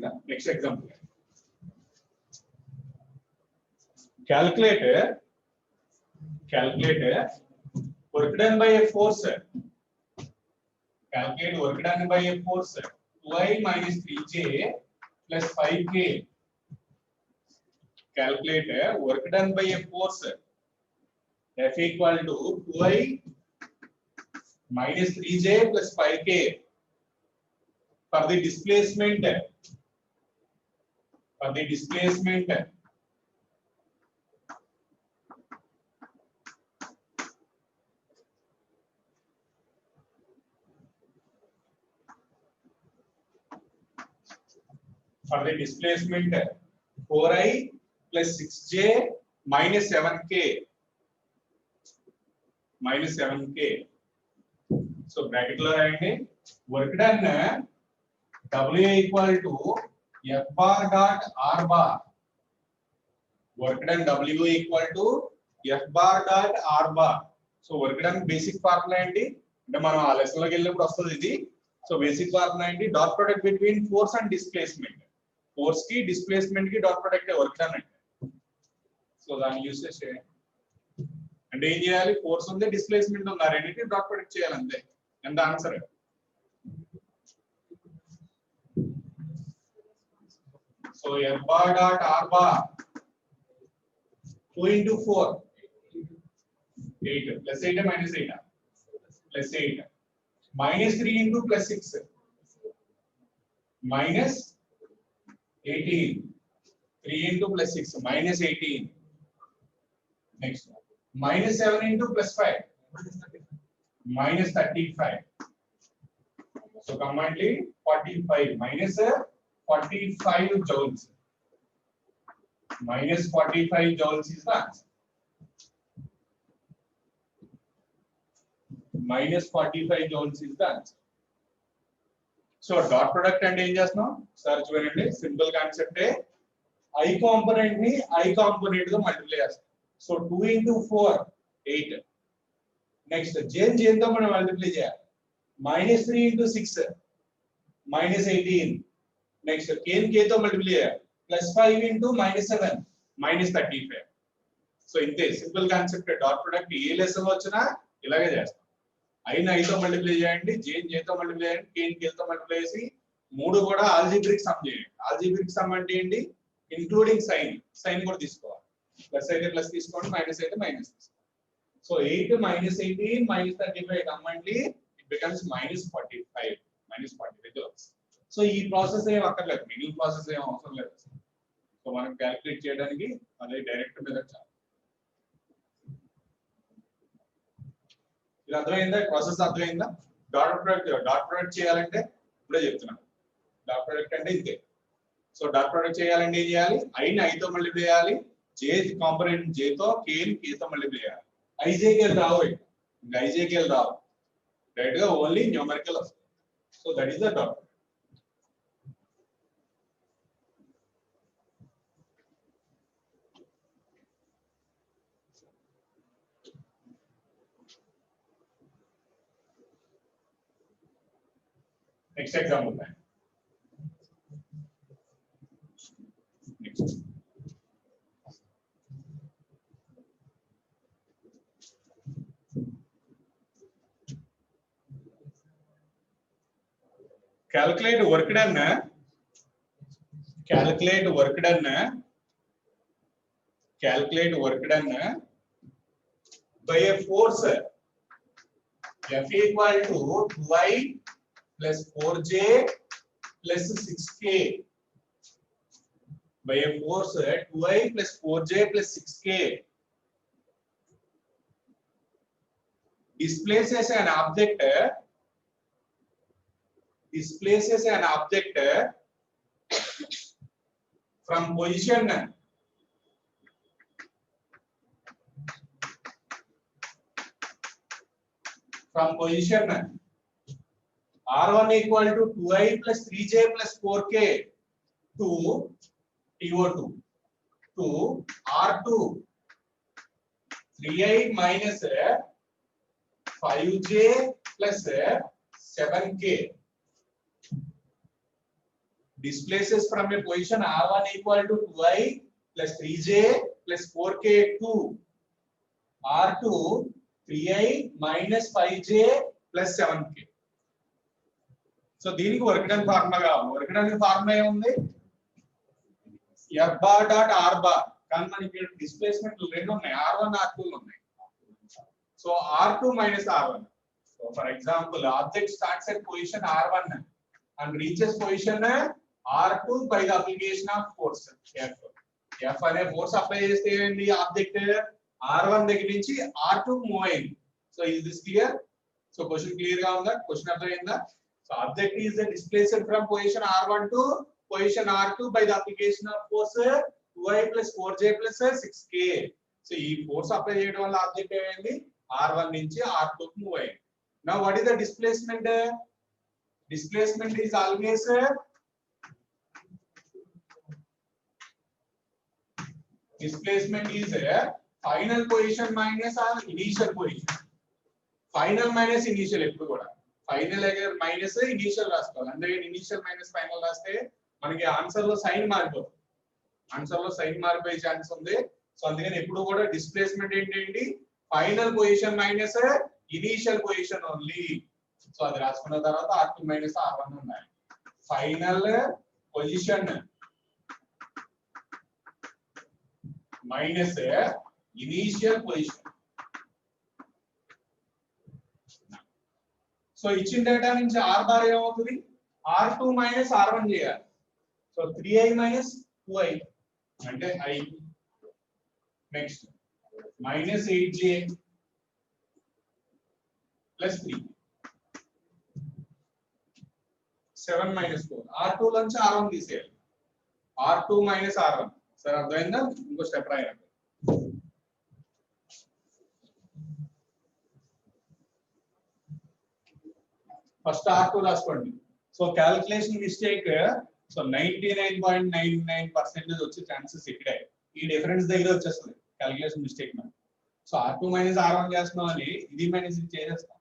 అర్థమైందా? Next example, calculate work done by a force. Calculate work done by a force 2i minus 3j plus 5k. Calculate work done by a force F equal to 2i minus 3j plus 5k for the displacement. For the displacement for the displacement 4i plus 6j minus 7k. Minus 7k. So bracket lo rayandi, work done W equal to F bar dot R bar. Work done W equal to F bar dot R bar. So work done basic formula ఏంటి అంటే మనం ఆ లెసన్ లోకి వెళ్ళినప్పుడు వస్తుంది ఇది. సో బేసిక్ ఫార్ములా ఏంటి, dot product between force and displacement. Force కి డిస్ప్లేస్మెంట్ కి డాట్ ప్రొడక్ట్ వర్క్ డన్ అంటే. సో దాన్ని యూస్ చేసి అంటే ఏం చేయాలి, ఫోర్స్ ఉంది డిస్ప్లేస్మెంట్ ఉంది, ఆ రెండింటిని డాట్ ప్రొడక్ట్ చేయాలి అంతే. ఎంత answer? So F bar dot R bar 2 into 4 8 plus 8 minus 8 plus 8 minus 3 into plus 6 minus 18 3 into plus 6 minus 18. Next minus 7 into plus 5 minus 35. So combinedly 45 minus 45 joules. Minus 45 joules is the answer. Minus 45 joules is the answer. So dot product అంటే ఏం చేస్తున్నాం సార్ చూడండి, సింపుల్ కాన్సెప్టే. I కాంపోనెంట్ ని I కాంపోనెంట్ తో మల్టిప్లై చేస్తాం. So 2 into 4 8. నెక్స్ట్ j తో మనం మల్టిప్లై చేయాలి. minus 3 into 6 minus 18. Next k తో మల్టిప్లై చేయాలి. plus 5 into minus 7 minus 35. So ఇంతే సింపుల్ కాన్సెప్ట్. డాట్ ప్రొడక్ట్ ఏ లెసన్ వచ్చినా ఇలాగే చేస్తాం. I తో మల్టిప్లై చేయండి, j తో మల్టిప్లై చేయండి, k తో మల్టిప్లై చేసి మూడు కూడా ఆల్జీబ్రిక్ సమ్ చేయండి. ఆల్జీబ్రిక్ సమ్ అంటే ఏంటి, ఇంక్లూడింగ్ సైన్ కూడా తీసుకోవాలి. ప్లస్ అయితే ప్లస్ తీసుకోండి, మైనస్ అయితే మైనస్ తీసుకోండి. So 8 minus 18 minus 35 combinedly it becomes minus 45. Minus 45. So ఈ ప్రాసెస్ ఏం అక్కర్లేదు, మిగిలిన ప్రాసెస్ ఏం అవసరం లేదు. సో మనం క్యాలిక్యులేట్ చేయడానికి అదే డైరెక్ట్ మెథడ్ చాలు. ఇది అర్థమైందా, ప్రాసెస్ అర్థమైందా? డాట్ ప్రొడక్ట్ చేయాలంటే ఇప్పుడే చెప్తున్నాను. డాట్ ప్రొడక్ట్ అంటే ఇంతే. సో డాట్ ప్రొడక్ట్ చేయాలంటే ఏం చేయాలి, I తో మల్టిప్లై చేయాలి, j కాంపోనెంట్ j తో, k తో మల్టిప్లై చేయాలి. ఐజేకేల్ రావు, ఇంకా ఐజేకేల్ రావు, డైరెక్ట్ గా ఓన్లీ న్యూమరికల్ వస్తుంది. So that is the dot. Next example. Next. Calculate work done. Calculate work done. Calculate work done by a force F equal to 2i plus 4j plus 6k. By a force 2i plus 4j plus 6k displaces an object from position R1 equal to 2i plus 3j plus 4k to TO2 to R2 3i minus 5j plus 7k. displaces from a position r1 equal to 2i plus 3j plus 4k to r2 3i minus 5j plus 7k. So దీనికి వర్క్ డన్ ఫార్ములా కావాలి. వర్క్ డన్ ఫార్ములా ఏముంది? f bar dot r bar. కానీ మనకి డిస్ప్లేస్మెంట్ రెండు ఉన్నాయి, r1 r2 ఉన్నాయి. So r2 minus r1. So for example, object starts at position r1 and reaches position r2 by the application of force f. F అనే ఫోర్స్ అప్లై చేస్తే ఏంటి, ఆబ్జెక్ట్ r1 దగ్గర నుంచి r2 మూవ్ అయింది. So is this clear? So question clear గా ఉందా? క్వశ్చన్ అర్థం అయిందా? So object is displaced from position r1 to position r2 by the application of force 2i plus 4j plus 6k. So ఈ ఫోర్స్ అప్లై చేయడం వల్ల ఆబ్జెక్ట్ ఏమైంది, r1 నుంచి r2 కు మూవ్ అయింది. Now what is the displacement? Displacement is always final position minus initial position. Final minus initial ఎప్పుడు కూడా ఫైనల్ మైనస్ ఇనిషియల్ రాసుకోవాలి. అంటే ఇనిషియల్ మైనస్ ఫైనల్ రాస్తే మనకి ఆన్సర్ లో సైన్ మారిపోతుంది. ఆన్సర్ లో సైన్ మారిపోయే ఛాన్స్ ఉంది. సో అందుకని ఎప్పుడు కూడా డిస్ప్లేస్మెంట్ ఏంటి, final position minus initial position only. So అది రాసుకున్న తర్వాత r2 మైనస్ r1 ఉన్నాయి. Final position minus initial position. So ఇచ్చిన డేటా నుంచి r బార్ ఏమవుతుంది, r2 మైనస్ r1 చేయాలి. సో 3i మైనస్ 2i అంటే i. Next minus 8j plus 3 7 minus 4 r2 నుంచి r1 తీసేయాలి. r2 minus r1. సరే అర్థమైందా? ఇంకో స్టెప్ రాయండి. ఫస్ట్ r2 రాసుకోండి. సో క్యాలిక్యులేషన్ మిస్టేక్ సో 99.99% వచ్చే ఛాన్సెస్ ఇక్కడే, ఈ డిఫరెన్స్ దగ్గర వచ్చేస్తుంది calculation mistake. So r2 minus r1 చేస్తున్నాం అని ఇది మైనస్ ఇది చేసేస్తాం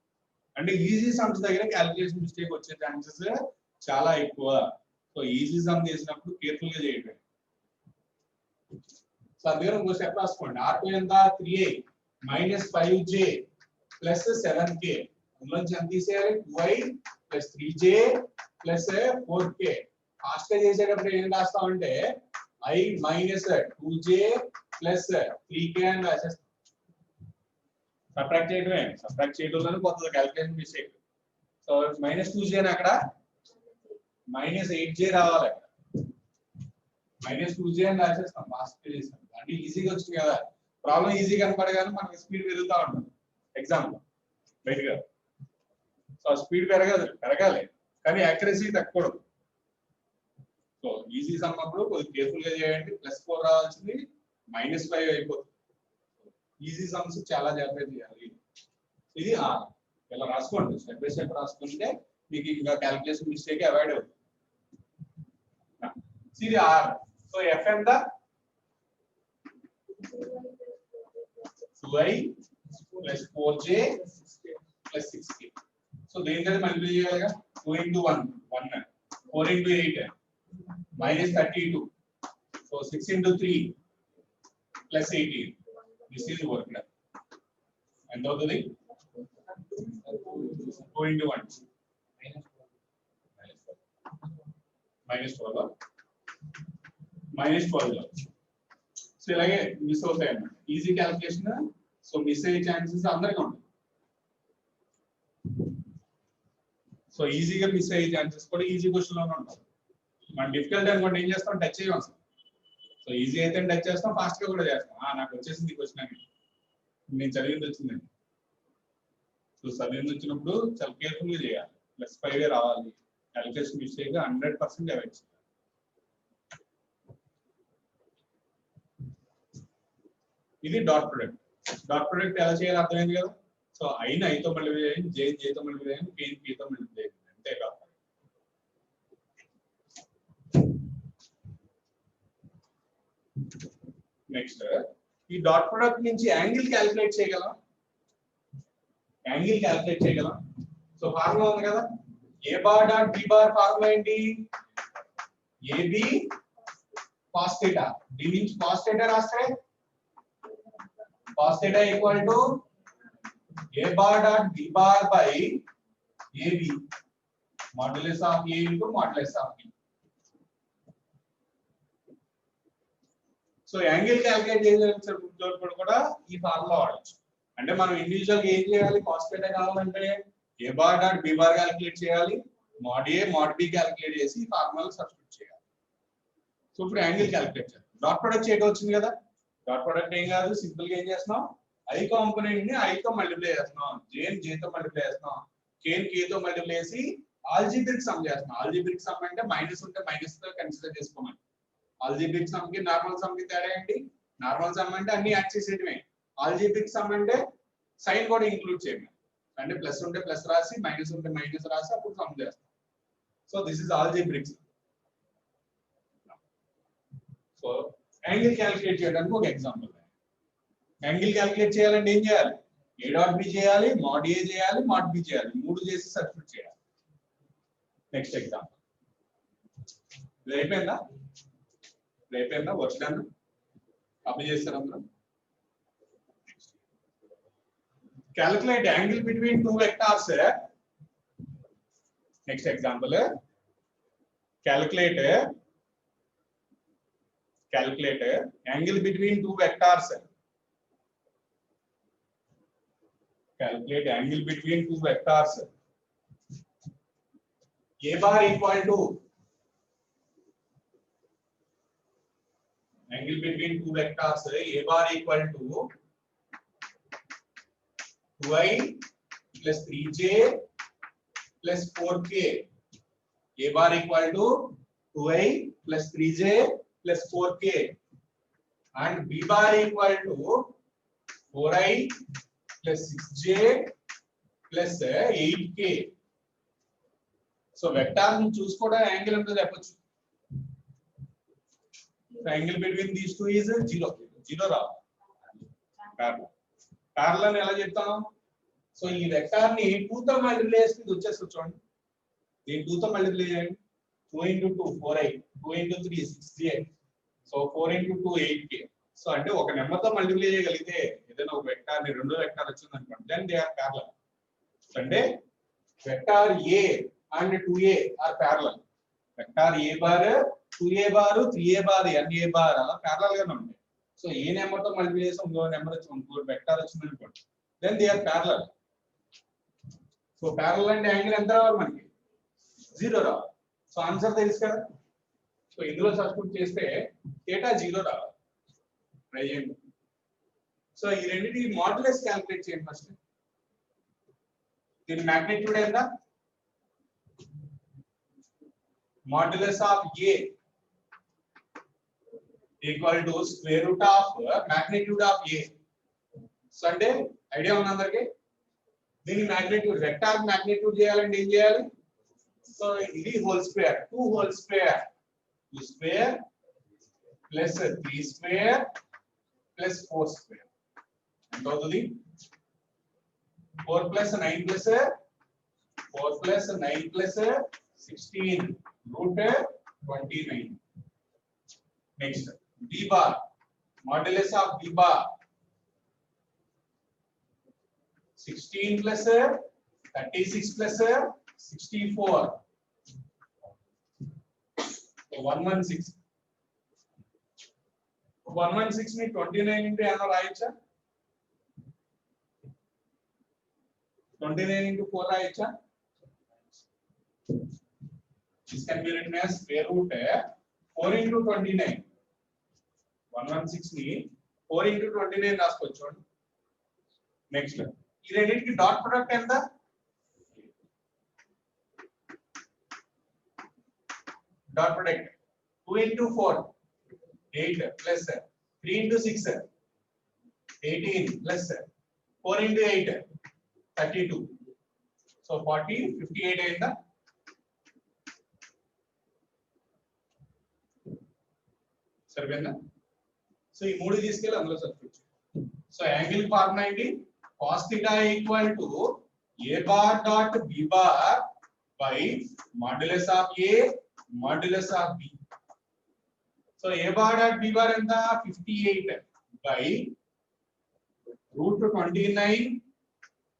అంటే ఈజీ సమ్స్ దగ్గర క్యాలిక్యులేషన్ మిస్టేక్ వచ్చే ఛాన్సెస్ చాలా ఎక్కువ. సో ఈజీ సమ్ చేసినప్పుడు కేర్ఫుల్ గా చేయండి. సో అందుకని ఇంకో స్టెప్ రాసుకోండి. r2 ఎంత, 3i minus 5j plus 7k. అందులోంచి ఎంత తీసేయాలి, 2i plus 3j plus 4k. Fast గా చేసేటప్పుడు ఏం రాస్తామంటే i minus 2j plus 3k అని రాసేస్తాం. సబ్ట్రాక్ట్ చేయడమే, సబ్ట్రాక్ట్ చేయడంలోనే పోతుంది calculation mistake. So minus 2j అక్కడ మైనస్ 8j రావాలి. మైనస్ 2j అని రాసేస్తాం ఫాస్ట్ చేస్తాం. అంటే ఈజీగా వచ్చింది కదా, ప్రాబ్లం ఈజీ కనపడగానే మనకి స్పీడ్ పెరుగుతూ ఉంటుంది ఎగ్జామ్ లో రైట్ గా. సో స్పీడ్ పెరగాలి కానీ యాక్యురసీ తగ్గకూడదు. సో ఈజీ సమ్ అప్పుడు కొద్దిగా కేర్ఫుల్ గా చేయండి. +4 రావాల్సింది -5 అయిపోతుంది. ఈజీ సమ్స్ చాలా జాగ్రత్తగా చేయాలి. ఇది ఆర్. ఇలా రాసుకోండి, స్టెప్ బై స్టెప్ రాసుకుంటే మీకు ఇంకా క్యాలిక్యులేషన్ మిస్టేక్ అవాయిడ్ అవుతుంది. ఇది ఆర్. సో ఎఫ్ ఎంత, 2i plus 4j plus 6k. So దేనికది మల్టిప్లై చేయాలిగా, 2 into 1 1, 4 into 8 -32. So 6 into 3 plus 18. This is work done. ఎంత అవుతుంది, 2 into 1 -12. సో ఇలాగే మిస్ అవుతాయి అన్నమాట ఈజీ క్యాలిక్యులేషన్. సో మిస్ అయ్యే ఛాన్సెస్ అందరికీ ఉంటాయి. సో ఈజీగా మిస్ అయ్యే ఛాన్సెస్ కూడా ఈజీ క్వశ్చన్ లోనే ఉంటాయి. మనం డిఫికల్ట్ అనుకోండి ఏం చేస్తాం, టచ్ చేయం అసలు. సో ఈజీ అయితే టచ్ చేస్తాం, ఫాస్ట్ గా కూడా చేస్తాం. నాకు వచ్చేసింది క్వశ్చన్ అని, నేను చదివింది వచ్చిందండి. సో చదివింది వచ్చినప్పుడు చాలా కేర్ఫుల్ గా చేయాలి. +5 రావాలి. క్యాలిక్యులేషన్ మిస్టేక్ 100% అవాయిడ్ చేయాలి. ఇది డాట్ ప్రొడక్ట్. డాట్ ప్రొడక్ట్ ఎలా చేయాలో అర్థమైంది కదా. సో ఐని ఐతో మల్టిప్లై చేయండి, జే జేతో మల్టిప్లై చేయండి, కే కేతో మల్టిప్లై చేయండి, అంతే కాదు. నెక్స్ట్ ఈ డాట్ ప్రొడక్ట్ నుంచి యాంగిల్ క్యాలిక్యులేట్ చేయగలం. సో ఫార్ములా ఉంది కదా, A bar dot B bar formula ఏంటి, ఏబి cos theta, దీని నుంచి cos theta రాస్తే cos theta equal to a bar dot b bar by ab modulus of a into modulus of b. So angle calculate చేసేటప్పుడు కూడా ఈ ఫార్ములా వాడచ్చు. అంటే మనం ఇండివిజువల్ గా ఏం చేయాలి, cos theta కావాలంటే a bar dot b bar calculate చేయాలి, mod a mod b calculate చేసి ఈ ఫార్ములా సబ్స్టిట్యూట్ చేయాలి. సో ఇప్పుడు యాంగిల్ క్యాలిక్యులేట్ చేయాలి. డాట్ ప్రొడక్ట్ చేయడం వచ్చింది కదా, డాట్ ప్రొడక్ట్ ఏం కాదు, సింపుల్ గా ఏం చేస్తున్నాం, i కాంపోనెంట్ ని i తో మల్టిప్లై చేస్తున్నాం, j ని j తో మల్టిప్లై చేస్తున్నాం, k ని k తో మల్టిప్లై చేసి ఆల్జీబ్రిక్ సమ్ చేస్తున్నాం. ఆల్జీబ్రిక్ సమ్ అంటే మైనస్ ఉంటే మైనస్ తో కన్సిడర్ చేసుకోమని. ఆల్జీబ్రిక్ సమ్ కి నార్మల్ సమ్ కి తేడా ఏంటి, నార్మల్ సమ్ అంటే అన్ని యాడ్ చేసేయడమే, ఆల్జీబ్రిక్ సమ్ అంటే సైన్ కూడా ఇంక్లూడ్ చేయడం, అంటే ప్లస్ ఉంటే ప్లస్ రాసి మైనస్ ఉంటే మైనస్ రాసి అప్పుడు సమ్ చేస్తాం. So this is algebraic some. So angle calculate చేయడానికి ఒక ఎగ్జాంపుల్. యాంగిల్ క్యాలిక్యులేట్ చేయాలంటే ఏం చేయాలి, a డాట్ b చేయాలి, mod a చేయాలి, mod b చేయాలి, మూడు చేసి సబ్స్టిట్యూట్ చేయాలి. Next example. అయిపోయిందా వచ్చాను అప్లై చేస్తారు అందరూ. Calculate angle between two vectors. Next example. calculate angle between two vectors. Calculate angle between two vectors. A bar equal to angle between two vectors. A bar equal to 2i plus 3j plus 4k. A bar equal to 2i plus 3j plus 4k, and b bar equal to 4i plus 6j plus 8k. So vector ని చూసుకోవడా యాంగిల్ ఎంత చెప్పొచ్చు. Angle between these two is 0 రా ప్యారలల్ ఎలా చెప్తాం. సో ఈ వెక్టార్ ని 2 తో మల్టిప్లై చేస్తే ఇది వచ్చేస్తుంది చూడండి, దీన్ని 2 తో మల్టిప్లై చేయండి, 2 into 2 4i, 2 into 3 6j, so 4 into 2 8k. So అంటే ఒక నెంబర్ తో మల్టిప్లై చేయగలిగితే ఏదైనా ఒక వెక్టార్ ని రెండో వెక్టార్ వచ్చింది అనుకోండి, దెన్ దే ఆర్ ప్యారలల్. అంటే vector a and 2a are parallel. Vector a bar 2a bar 3a bar n a bar అలా ప్యారలల్ గానే ఉంటాయి. సో ఏ నెంబర్ తో మల్టిప్లై చేసాం ఇంకో నెంబర్ వచ్చింది, ఇంకో వెక్టార్ వచ్చింది అనుకోండి, then they are parallel. So parallel అంటే యాంగిల్ ఎంత రావాలి మనకి, 0 రావాలి. సో ఆన్సర్ తెలుసు కదా. సో ఇందులో సబ్స్టిట్యూట్ చేస్తే θ 0 రావాలి. ట్రై చేయండి. సో ఈ రెండింటి మాడ్యులస్ క్యాలిక్యులేట్ చేయండి ఫస్ట్. దీని మాగ్నిట్యూడ్ ఎంత, modulus of a equal to square root of magnitude of a. So అంటే ఐడియా ఉంది అందరికి. దీని మాగ్నిట్యూడ్ వెక్టార్ మాగ్నిట్యూడ్ చేయాలంటే ఏం చేయాలి, సో ఇది whole square, 2 whole square, 2 square plus 3 square plus 4 square ఎంత అవుతుంది, 4 plus 9 plus 4 plus 9 plus 16 root 29. Next b bar, modulus of b bar 16 plus 36 plus 64, so 116. 116 ని 29 into n రాయొచ్చా, 29 into 4 రాయొచ్చా. This can be written as square root 4 into 29. 116 ని 4 into 29 రాసుకోవచ్చు. నెక్స్ట్ ఈ రెండింటికి డాట్ ప్రొడక్ట్ ఎంత, dot product 2 into 4 8 plus 3 into 6 18 plus 4 into 8 32. So 40 58 అయిందా. సరిపోయిందా. సో ఈ మూడు తీసుకెళ్ళి అందులో సబ్స్టిట్యూట్. సో యాంగిల్ ఫార్ములా ఏంటి, cos theta equal to a bar dot b bar by modulus of a modulus of b. So a bar dot b bar ఎంత 58 by root 29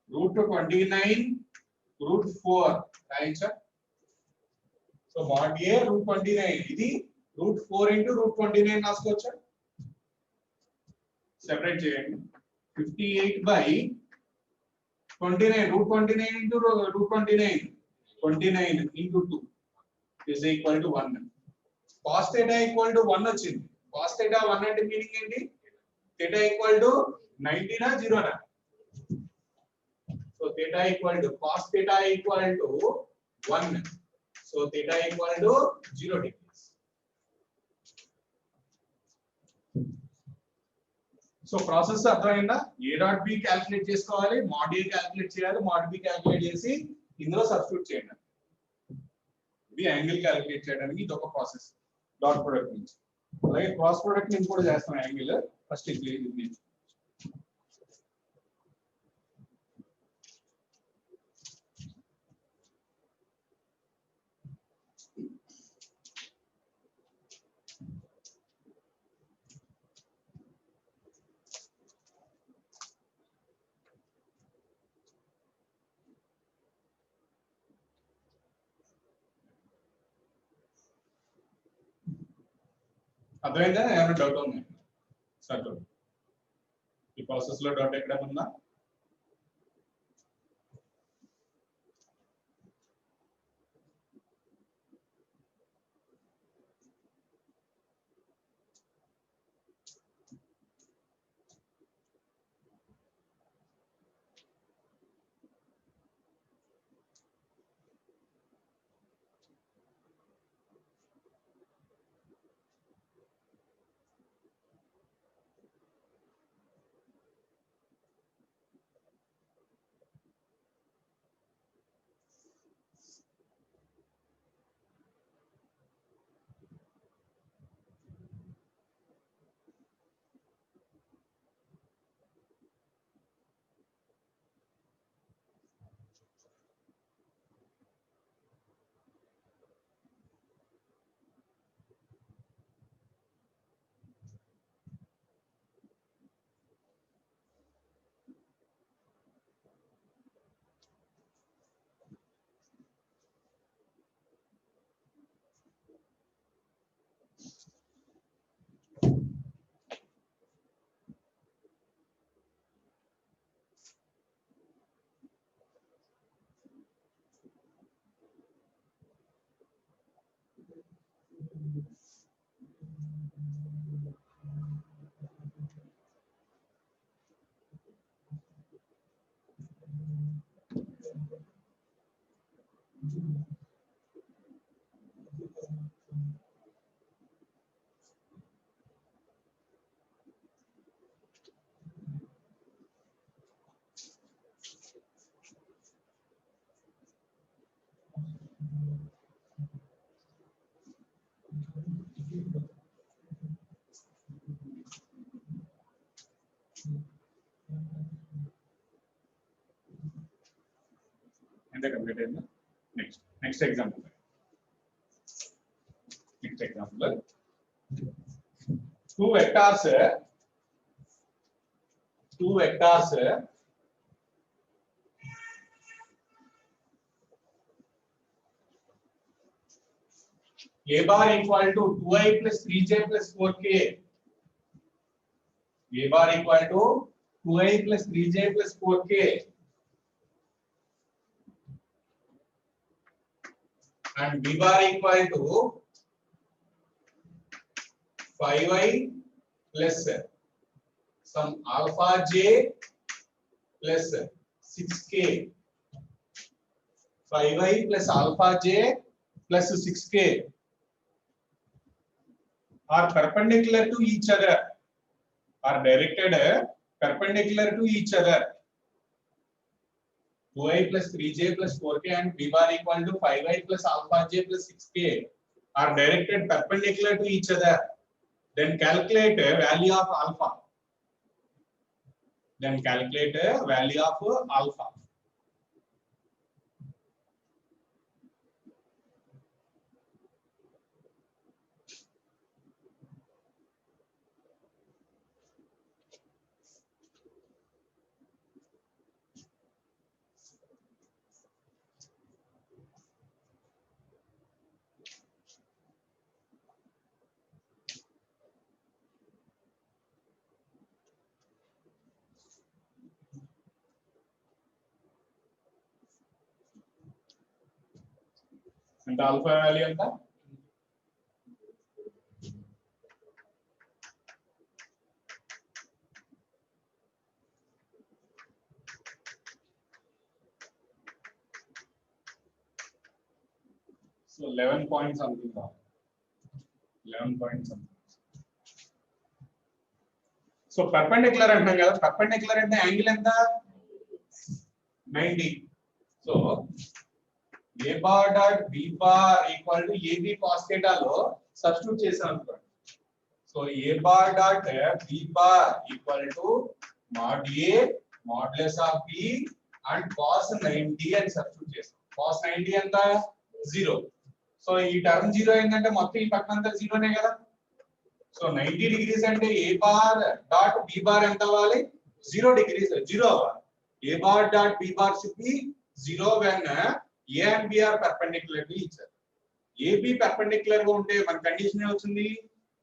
root 4 రాయించా. సో mod a root 29 ఇది root 4 into root 29 రాసుకోవచ్చా. సెపరేట్ చేయండి. 58 by 29 root 29 into root 29 into 2 is equal to 1. Cos theta equal to 1 వచ్చింది. Cos theta 1 అంటే మీనింగ్ ఏంటి? theta equal to 90 నా 0 నా? So theta equal to cos theta equal to 1. So theta equal to 0 degrees. So process అర్థమైందా? a డాట్ b క్యాలిక్యులేట్ చేసుకోవాలి, mod a క్యాలిక్యులేట్ చేయాలి, mod b క్యాలిక్యులేట్ చేసి ఇందులో సబ్స్టిట్యూట్ చేయండి. ఇది యాంగిల్ క్యాలిక్యులేట్ చేయడానికి ఇది ఒక ప్రాసెస్ డాట్ ప్రొడక్ట్ నుంచి. అలాగే క్రాస్ ప్రొడక్ట్ నుంచి కూడా చేస్తాం యాంగిల్. ఫస్ట్ ఇది అర్థమైందా? ఏమైనా డౌట్ ఉంది సార్? ఈ ప్రాసెస్ లో డౌట్ ఎక్కడ ఉందా? ఎంత కంప్లీట్ అయిందా? Next example. two vectors a bar equal to 2i plus 3j plus 4k. A bar equal to 2i plus 3j plus 4k. And b bar equal to 5i plus some alpha j plus 6k. 5i plus alpha j plus 6k are perpendicular to each other, are directed perpendicular to each other. 2i plus 3j plus 4k and b bar equal to 5i plus alpha j plus 6k are directed perpendicular to each other. Then calculate value of alpha. అంటే ఆల్ఫా వాల్యూ ఎంత? So 11 point something, 11 point something. So perpendicular అంటున్నాం కదా, పర్పెండిక్యులర్ అంటే యాంగిల్ ఎంత? 90. So a bar dot B bar equal to AB cos theta లో సబ్స్టిట్యూట్ చేసాం అనుకోండి. So a bar dot B bar equal to mod a modulus of b and cos 90 అని సబ్స్టిట్యూట్ చేసాం. కాస్ 90 ఎంత? 0. సో ఈ టర్మ్ 0 ఏంటంటే మొత్తం ఈ పక్కన అంతా 0నే కదా. సో 90 degrees అంటే A bar dot B bar ఎంత అవ్వాలి? 0 degrees, 0 అవ్వాలి. A bar dot B bar should be 0 when A and B are perpendicular to each other. AB perpendicular గా ఉంటే మన కండిషన్ ఏమవుతుంది?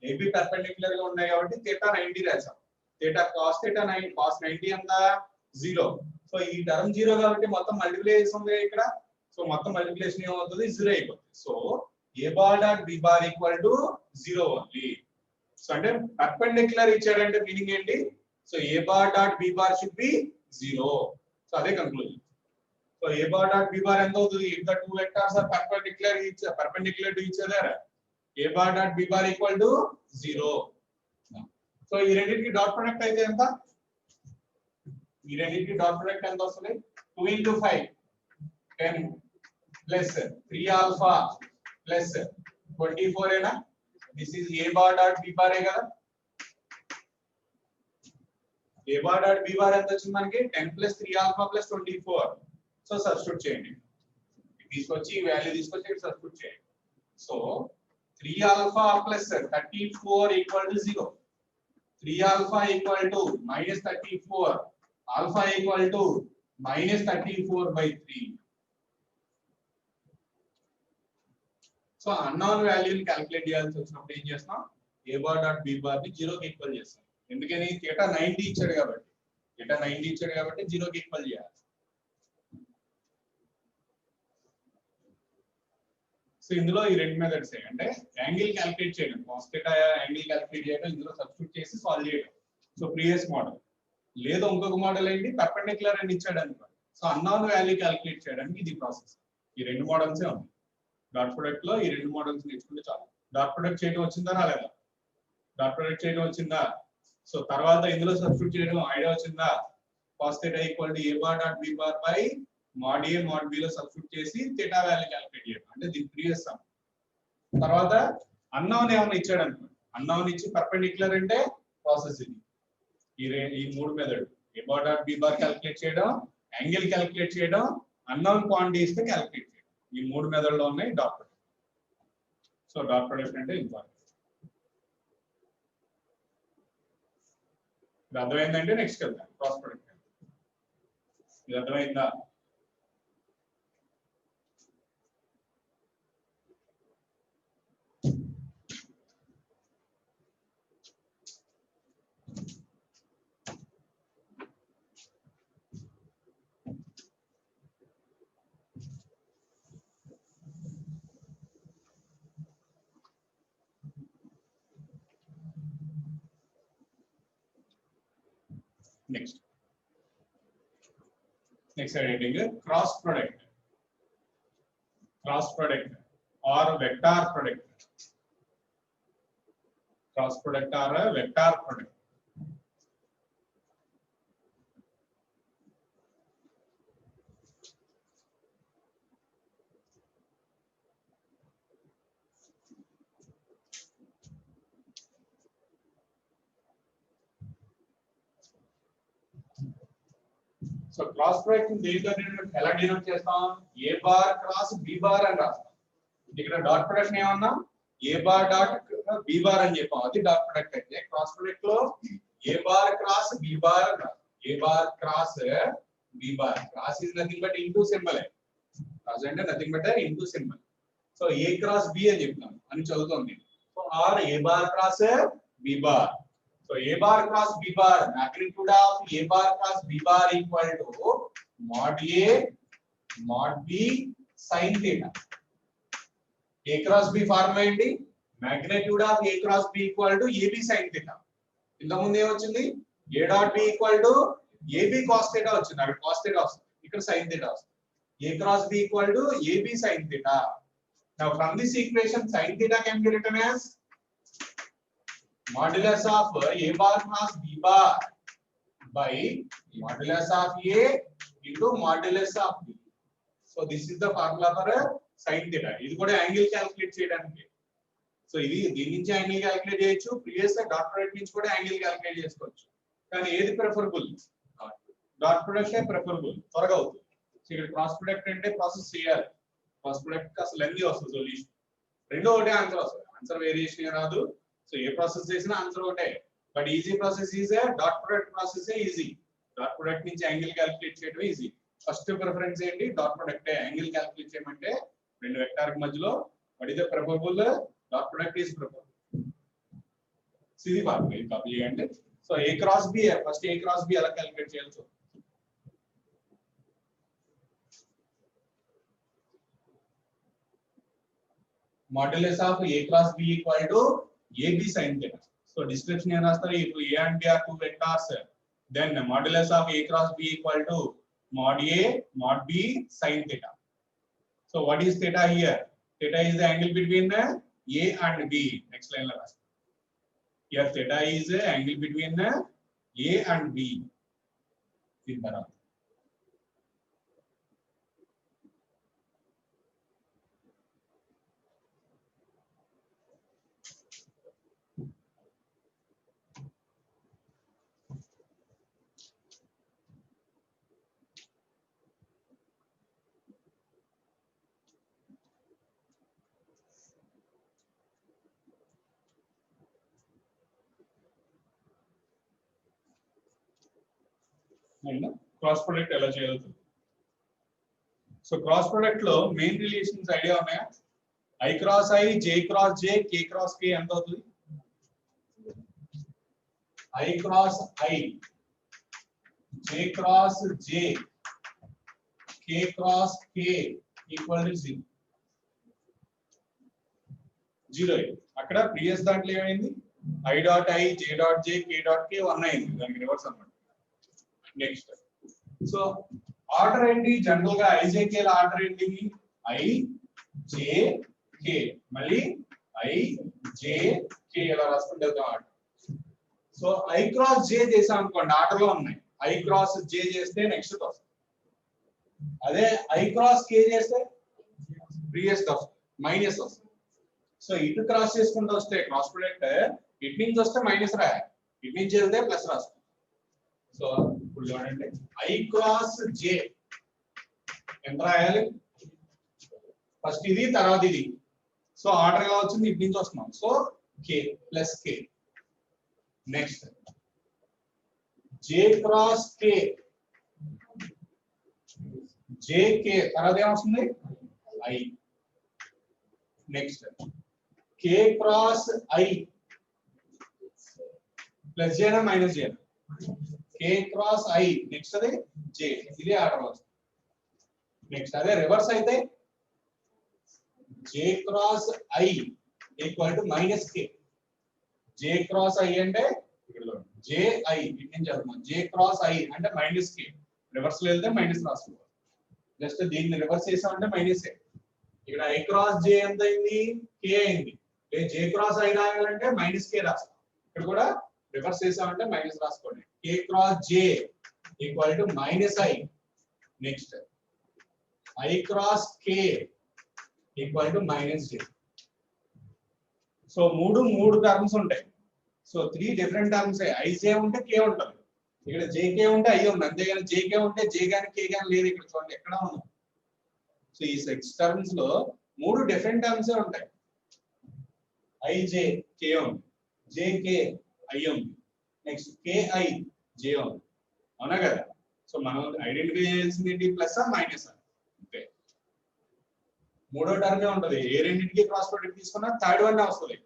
AB perpendicular గా ఉన్నాయి కాబట్టి θ 90 రాసాం. θ cos θ 9, cos 90 ఎంత? 0. సో ఈ టర్మ్ 0 కాబట్టి మొత్తం మల్టిప్లికేషన్ ఉంది ఇక్కడ. సో మొత్తం మల్టిప్లికేషన్ ఏమవుతుంది? 0 అయిపోతుంది. So A bar dot B bar equal to 0 only. So అంటే పర్పెండిక్యులర్ ఇచ్చాడంటే మీనింగ్ ఏంటి? So A bar dot B bar should be 0. So అదే conclusion. So A bar dot B bar ఎంత అవుతుంది? If the two vectors are perpendicular to each other, A bar dot B bar equal to 0. So ఈ రెండింటికి డాట్ ప్రొడక్ట్ అయితే ఎంత? ఈ రెండింటికి డాట్ ప్రొడక్ట్ ఎంత వస్తుంది? 2 into 5 10 plus 3 alpha plus 24 ఏనా? This is A bar dot B bar ఏ కదా. A bar dot B bar ఎంత వచ్చింది మనకి? 10 plus 3 alpha plus 24. So substitute చేయండి, తీసుకొచ్చి ఈ వాల్యూ తీసుకొచ్చి ఇక్కడ సబ్స్టిట్యూట్ చేయండి. So 3 alpha plus 34 equal to 0. 3 alpha equal to minus 34. Alpha equal to minus 34 by 3. So unknown వాల్యూని క్యాలిక్యులేట్ చేయాల్సి వచ్చినప్పుడు ఏం చేస్తాం? A bar dot B bar ని 0 కి ఈక్వల్ చేస్తాం. ఎందుకని? θ 90 ఇచ్చాడు కాబట్టి, θ 90 ఇచ్చాడు కాబట్టి 0 కి ఈక్వల్ చేయాలి. సో ఇందులో ఈ రెండు మెథడ్స్ అంటే యాంగిల్ క్యాలిక్యులేట్ చేయడం, కాస్ θ యాంగిల్ క్యాలిక్యులేట్ చేయడం, ఇందులో సబ్స్టిట్యూట్ చేసి సాల్వ్ చేయడం. సో ప్రీవియస్ మోడల్ లేదు, ఇంకొక మోడల్ ఏంటి? పర్పెండిక్యులర్ అని ఇచ్చాడు అనుకోండి. సో అన్నోన్ వాల్యూ క్యాలిక్యులేట్ చేయడానికి ఇది ప్రాసెస్. ఈ రెండు మోడల్సే ఉన్నాయి డాట్ ప్రొడక్ట్ లో. ఈ రెండు మోడల్స్ నేర్చుకుంటే చాలు. డాట్ ప్రొడక్ట్ చేయడం వచ్చిందా రాలేదా? డాట్ ప్రొడక్ట్ చేయడం వచ్చిందా? సో తర్వాత ఇందులో సబ్స్టిట్యూట్ చేయడం ఐడియా వచ్చిందా? Cos θ equal to A bar dot B bar by mod A mod B లో సబ్స్టిట్యూట్ చేసి θ వాల్యూ క్యాలిక్యులేట్ చేయడం అంటే దీని ప్రీవియస్ సమ్. తర్వాత అన్నోన్ ఏమన్నా ఇచ్చాడు అనుకోండి, అన్నోన్ ఇచ్చి పర్పెండిక్యులర్ అంటే ప్రాసెస్ ఇది. ఈ మూడు method A bar dot B bar calculate చేయడం, యాంగిల్ క్యాలిక్యులేట్ చేయడం, అన్నోన్ క్వాంటిటీస్ తో క్యాలిక్యులేట్ చేయడం, ఈ మూడు మెథడ్ లో ఉన్నాయి dot product. So dot product అంటే ఇంపార్టెంట్. ఇది అర్థమైందంటే నెక్స్ట్ వెళ్దాం క్రాస్ ప్రొడక్ట్. ఇది అర్థమైందా? Next heading cross product or vector product. Cross product or a vector product. So cross product దేంతో ఎలా డినోట్ చేస్తాం? A bar cross B bar అని రాస్తాం. ఇక్కడ డాట్ ప్రొడక్ట్ ఏమన్నా? A bar dot B bar అని చెప్పాం, అది డాట్ ప్రొడక్ట్. అయితే క్రాస్ ప్రొడక్ట్ లో A bar cross B bar అని రాస్తాం. A bar cross B bar. Cross is nothing but into symbol. Cross అంటే nothing but into symbol. So A cross B అని చెప్తాం అని చదువుతుంది. So or A bar cross B bar. So A bar cross B bar, magnitude of A bar cross B bar equal to mod A mod B sin theta. A cross B formula ఏంటి? magnitude of A cross B equal to AB sin theta. ఇంతకుముందు ఏమొచ్చింది? A dot B equal to AB cos theta వచ్చింది. అక్కడ cos theta వస్తుంది, ఇక్కడ sin theta వస్తుంది. A cross B equal to AB sin theta. Now from this equation sin theta can be written as modulus of A bar cross B bar by modulus of A into modulus of B. So this is the formula for sin theta. ఇది కూడా యాంగిల్ క్యాలిక్యులేట్ చేయడానికి. సో ఇది దీని నుంచి యాంగిల్ క్యాలిక్యులేట్ చేయొచ్చు, ప్రీవియస్ డాక్టరేట్ నుంచి కూడా యాంగిల్ క్యాలిక్యులేట్ చేసుకోవచ్చు. కానీ ఏది ప్రిఫరబుల్? డాట్ ప్రొడక్ట్ ప్రిఫరబుల్, త్వరగా అవుతుంది. సో ఇక్కడ క్రాస్ ప్రొడక్ట్ అంటే ప్రాసెస్ చేయాలి. క్రాస్ ప్రొడక్ట్ అసలు లెంగ్తీ వస్తుంది సొల్యూషన్. రెండో ఒకటే ఆన్సర్ వస్తుంది, ఆన్సర్ వేరియేషన్ రాదు. సో ఏ ప్రాసెస్ చేసినా ఆన్సర్ ఒకటే. But easy process is dot product process easy. Dot product నుంచి యాంగిల్ క్యాలిక్యులేట్ చేయడం ఈజీ. ఫస్ట్ ప్రిఫరెన్స్ ఏంటి? Dot product. యాంగిల్ క్యాలిక్యులేట్ చేయమంటే రెండు వెక్టార్ కి మధ్యలో what is the preferable? Dot product is preferable. ఇది ఫార్ములా, ఇది కాపీ చేయండి. సో ఏ క్రాస్ బి, ఫస్ట్ ఏ క్రాస్ బి ఎలా క్యాలిక్యులేట్ చేయాలి? modulus of A cross B equal to AB sin theta. So description ఏం రాస్తారు? If A and B are two vectors, then modulus of A cross B equal to mod A mod B sin theta. So what is theta here? Theta is the angle between A and B. Next line la rastu. Here theta is the angle between A and B. ఇది బరాబర్. క్రాస్ ప్రొడక్ట్ ఎలా చేయాలి? సో క్రాస్ ప్రొడక్ట్ లో మెయిన్ రిలేషన్స్ ఐడియా ఉన్నాయా? I cross I, J cross J, K cross K ఎంత అవుతుంది? I cross I, J cross J, K cross K equal to 0. 0 అక్కడ ప్రీవియస్ దాంట్లో ఏమైంది? I dot I, J dot J, K dot K 1 అయింది. దానికి రివర్స్ అన్నమాట. నెక్స్ట్ సో ఆర్డర్ ఏంటి? జనరల్ గా ఐజేకే ఆర్డర్ ఏంటి? ఐ జే కే, మళ్ళీ ఐ జే కే ఎలా రాసుకుంటే ఆర్డర్. సో ఐ క్రాస్ జే చేసాం అనుకోండి, ఆర్డర్ లో ఉన్నాయి. ఐ క్రాస్ జే చేస్తే నెక్స్ట్ వస్తుంది. అదే ఐ క్రాస్ కే చేస్తే ప్రీవియస్ వస్తుంది, మైనస్ వస్తుంది. సో ఇటు క్రాస్ చేసుకుంటూ వస్తే క్రాస్ ప్రొడక్ట్ ఇటు నుంచి వస్తే మైనస్ రాయాలి, ఇటు నుంచి వెళ్తే ప్లస్ రాస్తుంది. సో ఇప్పుడు చూడండి, ఐ క్రాస్ జే ఎంత రాయాలి? ఫస్ట్ ఇది, తర్వాత ఇది. సో ఆర్డర్ గా వచ్చింది, ఇటు నుంచి వస్తున్నాం. So K plus K. Next J cross K, J K తర్వాత ఏమొస్తుంది? I. Next K cross I plus జేనా మైనస్ జేనా? కే క్రాస్ ఐ, నెక్స్ట్ అదే జే. ఇదే ఆర్డర్ వస్తుంది. నెక్స్ట్ అదే రివర్స్ అయితే J cross I equal to minus K. J cross I అంటే జే ఐ, ఇటు నుంచి చదువుతాం. జే క్రాస్ ఐ అంటే మైనస్ కే, రివర్స్ లో వెళ్తే మైనస్ రాసుకోవాలి. జస్ట్ దీన్ని రివర్స్ చేసామంటే మైనస్ ఏ. ఇక్కడ ఐ క్రాస్ జే ఎంత అయింది? కే అయింది. జే క్రాస్ ఐ రాయాలంటే మైనస్ కే రాస్తాం. ఇక్కడ కూడా రివర్స్ చేసామంటే మైనస్ రాసుకోండి. కే cross J equal to minus I. Next I cross K equal to minus J. So మూడు టర్మ్స్ ఉంటాయి. So 3 different terms. ఐజే ఉంటే కే ఉంటుంది, ఇక్కడ జేకే ఉంటే ఐ ఉంది. అంతేగాని జేకే ఉంటే జే గాని కే గాని లేదు. ఇక్కడ చూడండి ఎక్కడ ఉంది. సో ఈ 6 టర్మ్స్ లో 3 డిఫరెంట్ టర్మ్స్ ఉంటాయి. ఐజే కే ఉంది, జేకే ఐ ఉంది, నెక్స్ట్ కేఐ జే ఉంది. అవునా కదా? సో మనం ఐడెంటిఫై చేయాల్సింది ఏంటి? ప్లస్ మైనస్ అంతే. మూడో టర్మ్ ఉంటుంది. ఏ రెండింటికి క్రాస్ ప్రొడక్ట్ తీసుకున్నా థర్డ్ వన్ వస్తుంది.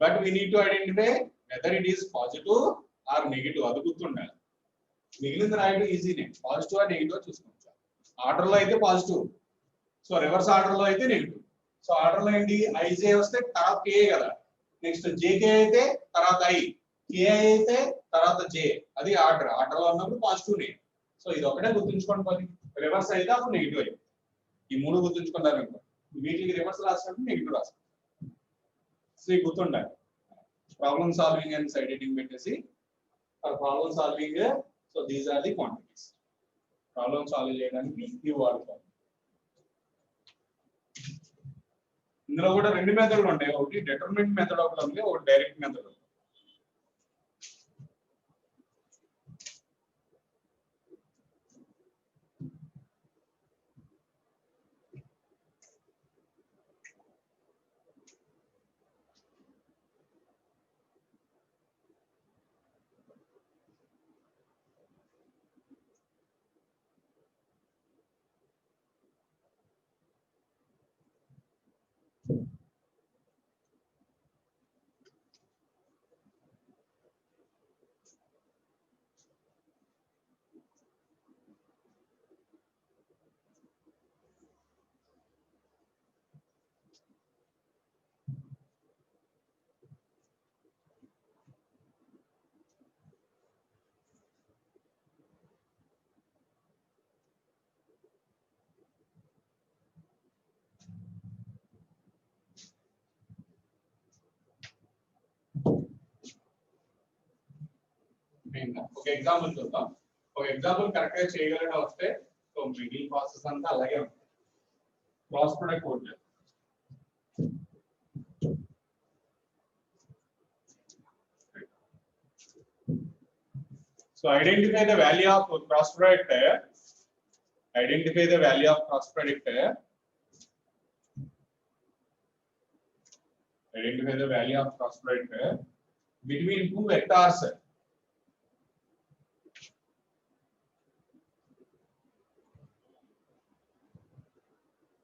But we need to identify whether it is positive or negative. అది గుర్తుండాలి. మిగిలింది రాయడం ఈజీనే. పాజిటివ్ ఆర్ నెగిటివ్ చూసుకోవచ్చు. ఆర్డర్ లో అయితే పాజిటివ్, సో రివర్స్ ఆర్డర్ లో అయితే నెగిటివ్. సో ఆర్డర్ లో ఏంటి ఐజే వస్తే తర్వాత కే కదా, నెక్స్ట్ జేకే అయితే తర్వాత ఐ, కేఐ అయితే తర్వాత జే, అది ఆర్డర్. ఆర్డర్ లో ఉన్నప్పుడు పాజిటివ్ నే. సో ఇది ఒకటే గుర్తుంచుకోండి. పది రివర్స్ అయితే అప్పుడు నెగిటివ్ అయ్యి, ఈ మూడు గుర్తుంచుకున్నారు అనుకో. వీటికి రివర్స్ రాసినప్పుడు నెగిటివ్ రాస్తాం. సో ఇది గుర్తుండాలి. Problem solving and side editing పెట్టేసి problem solving. So these are the quantities. Problem solve చేయడానికి ఇవి వాడుతాం. ఇందులో కూడా రెండు మెథడ్లు ఉంటాయి, ఒకటి డిటర్మినెంట్ మెథడ్ ఒకటి ఉంది, ఒకటి డైరెక్ట్ మెథడ్. ఒక ఎగ్జాంపుల్ చూద్దాం. ఒక ఎగ్జాంపుల్ కరెక్ట్ గా చేయగలిగిన వస్తే సో మిడిల్ ప్రాసెస్ అంతా అలాగే ఉంటుంది. Cross product code. So identify the value of cross product. Identify the value of cross product. Identify the value of cross product between two vectors.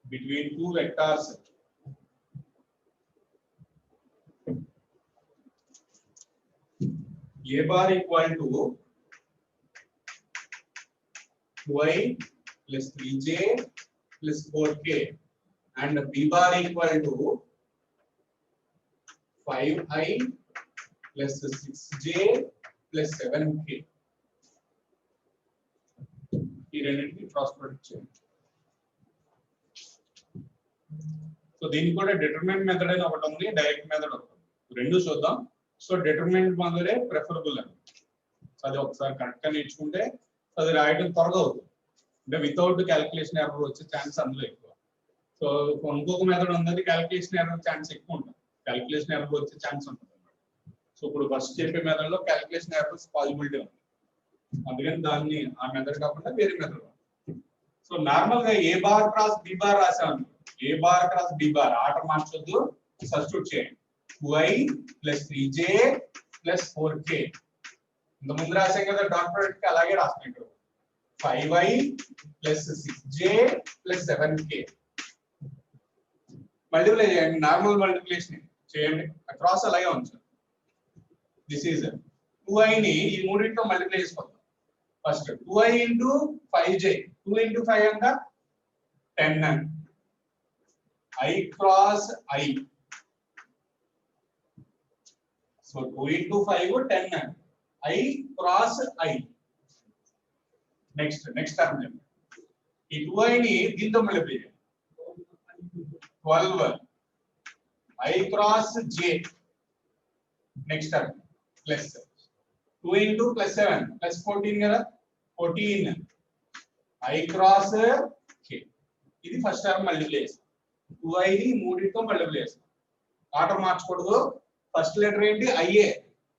Between two vectors. A bar equal to 2i plus 3j plus 4k and b bar equal to 5i plus 6j plus 7k. ఈ రెండింటిని క్రాస్ ప్రొడక్ట్ చేయండి. సో దీనికి కూడా డిటర్మినెంట్ మెథడ్ అని ఒకటి ఉంది, డైరెక్ట్ మెథడ్ ఒకటి ఉంది. రెండు చూద్దాం. సో డిటర్మినెంట్ మెథడే ప్రిఫరబుల్ అని. అది ఒకసారి కరెక్ట్ గా నేర్చుకుంటే అది రాయడం త్వరగా అవుతుంది. అంటే వితౌట్ క్యాలిక్యులేషన్ ఎర్రర్ వచ్చే ఛాన్స్ అందులో ఎక్కువ. సో ఇంకొక మెథడ్ ఉంది, క్యాలిక్యులేషన్ ఎర్రర్ ఛాన్స్ ఎక్కువ ఉంటుంది, క్యాలిక్యులేషన్ ఎర్రర్ వచ్చే ఛాన్స్ ఉంటుంది. సో ఇప్పుడు ఫస్ట్ చెప్పే మెథడ్ లో క్యాలిక్యులేషన్ ఎర్రర్స్ పాసిబిలిటీ ఉంది, అందుకని దాన్ని ఆ మెథడ్ కాకుండా వేరే మెథడ్. సో నార్మల్ గా A bar cross B bar రాసాను. A bar cross B bar order మార్చొద్దు, సబ్స్టిట్యూట్ చేయండి. 2i plus 3j plus 4k. ఇంత ముందు రాసాం కదా డాట్ ప్రొడక్ట్ కి, అలాగే రాస్తాం. 5i plus 6j plus 7k. Multiply చేయండి, నార్మల్ మల్టిప్లికేషన్ చేయండి, అక్రాస్ అలాగే ఉంచండి. దిస్ ఈజ్ 2i ని ఈ మూడింటితో మల్టిప్లై చేసుకోవాలి. First 2i into 5j, 2 into 5 అంటే 10 i cross i. So 2 into 5 10 i cross i. Next term ఈ 2i ని దీంతో మల్టిప్లై చేయండి. 12 i cross j. Next term plus 2 into plus 7 plus 14 కదా, 14 i cross k. ఇది ఫస్ట్ టర్మ్ మల్టిప్లై చేస్తాం. 2i ని మూడింటితో మల్టిప్లై చేస్తాం. ఆర్డర్ మార్చకూడదు. ఫస్ట్ లెటర్ ఏంటి ఐఏ,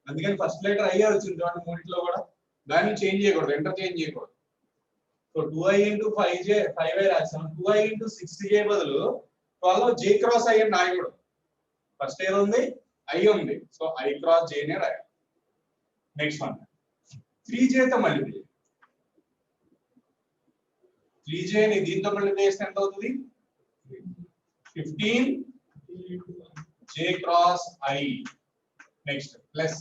అందుకని ఫస్ట్ లెటర్ ఐఏ వచ్చింది చూడండి మూడింటిలో కూడా. దాన్ని చేంజ్ చేయకూడదు, ఎంటర్ చేంజ్ చేయకూడదు. So 2i into 5j 5i రాసాం. 2i into 6j బదులు 12 j cross i అని రాయకూడదు. ఫస్ట్ ఏది ఉంది ఐ ఉంది, సో i cross j నే రాయాలి. నెక్స్ట్ వన్ 3j తో మల్టిప్లై. 3j ని దీంతో మల్టిప్లై చేస్తే ఎంత అవుతుంది? 15 j cross i. Next plus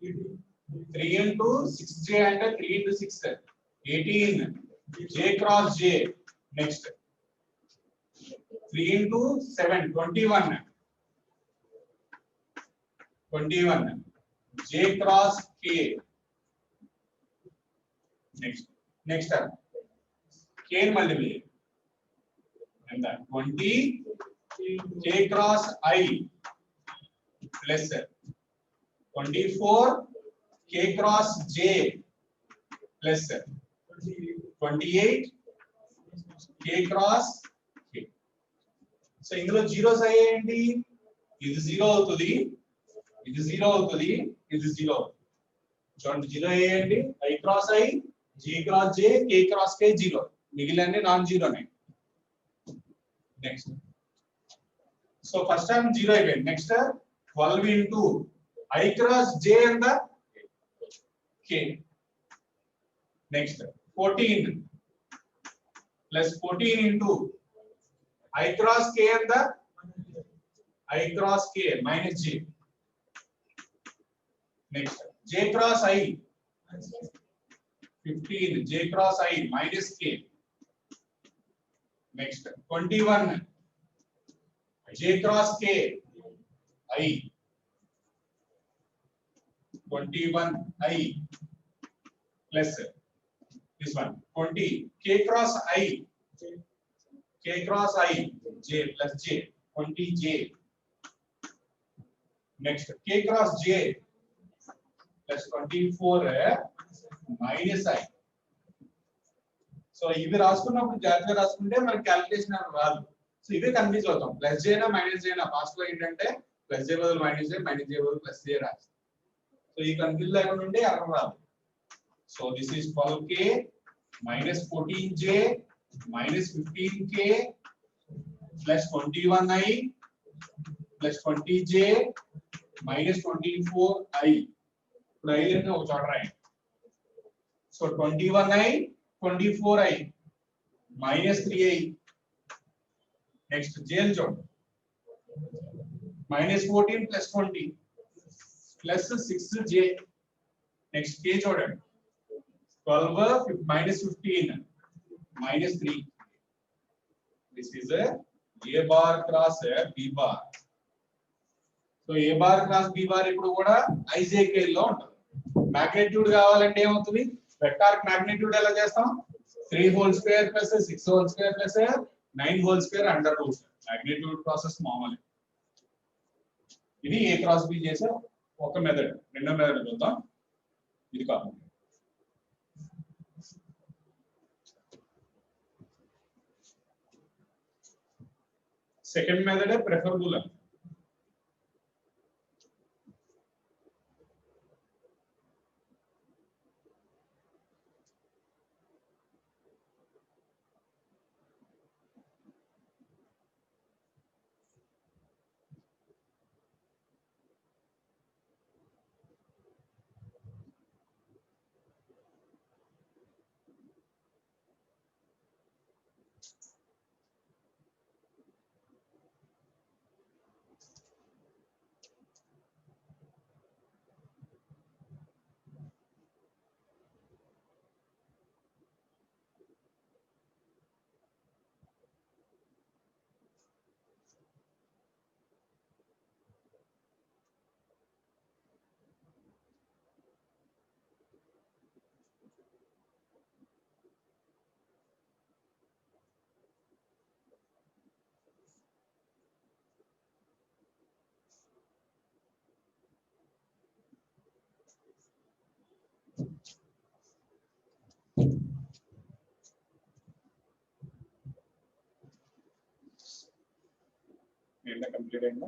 3 into 6j అంటే 3 into 6 18 j cross j. Next 3 into 7 21 j cross k. Next term k multiply and that 20 k cross I plus 24 k cross j plus 28 k cross k. So ఇందులో జీరోస్ అయ్యేంటి, ఇది 0 అవుతుంది, ఇది 0 అవుతుంది, ఇది 0 అవుతుంది. చూడండి zero అయ్యేంటి, I cross I, G cross J, K cross K 0, మిగిలినన్ని నాన్ జీరోనే. నెక్స్ట్ సో ఫస్ట్ టైం 0 అయిపోయింది. Next 12 into I cross J and K. Next 14 plus 14 into I cross K and I cross K minus J. Next J cross I 15 J cross I minus K. Next 21 J cross K I 21 I plus this one 20 K cross I J plus J 20 J. Next K cross J plus 24 minus I. So ఇవి రాసుకున్నప్పుడు జాగ్రత్తగా రాసుకుంటే మనకి క్యాలిక్యులేషన్ రాదు. సో ఇవే కన్ఫ్యూజ్ అవుతాం, ప్లస్ జే నా మైనస్ జే నా. పాస్ట్ లో ఏంటంటే ప్లస్ జే బదులు మైనస్ జే, మైనస్ జే బదులు ప్లస్ జే రాస్తాం. సో ఈ కన్ఫ్యూజ్ లేకుండా ఉంటే అర్థం రాదు. So this is 12k minus 14j minus 15k plus 21i plus 20j minus 24i. ఇప్పుడు i లేని ఒక చోట రాయండి. So 21i 24i minus 3i. Next j చూడండి, minus 14 plus 20 plus 6j. Next k చూడండి, 12 minus 15 minus 3. This is a bar cross b bar. So a bar cross b bar ఇప్పుడు కూడా ijk లో ఉంటుంది. మాగ్నిట్యూడ్ కావాలంటే ఏమవుతుంది, వెక్టార్ మాగ్నిట్యూడ్ ఎలా చేస్తాం, 3 whole square plus 6 whole square plus 9 whole square under root. Magnitude process మామూలు. ఇది a cross b చేసే ఒక మెథడ్. రెండో మెథడ్ చూద్దాం, ఇది కాదు. సెకండ్ మెథడ్ ప్రిఫరబుల్ అని. ఏంటో కంప్లీట్ అయిందా?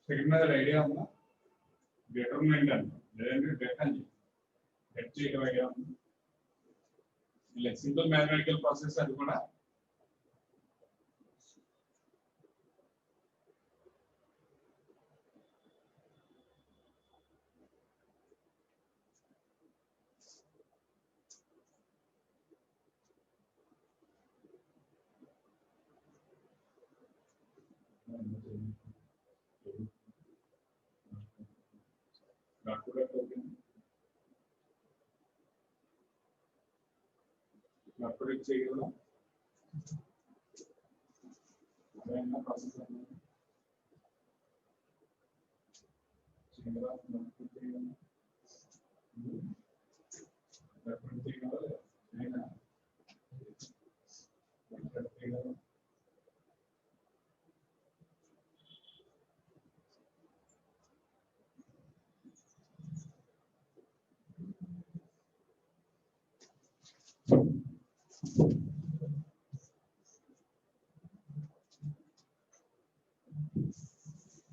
సెకండ్ మెథడ్ ఐడియా ఉందా? డిటర్మినెంట్ అంట, లేదంటే డెట్ అని డెట్ చేయడం ఐడియా ఉంది. ఇలా సింపుల్ మ్యాథమెటికల్ ప్రాసెస్ అది కూడా. చేయగలం ప్రాసెస్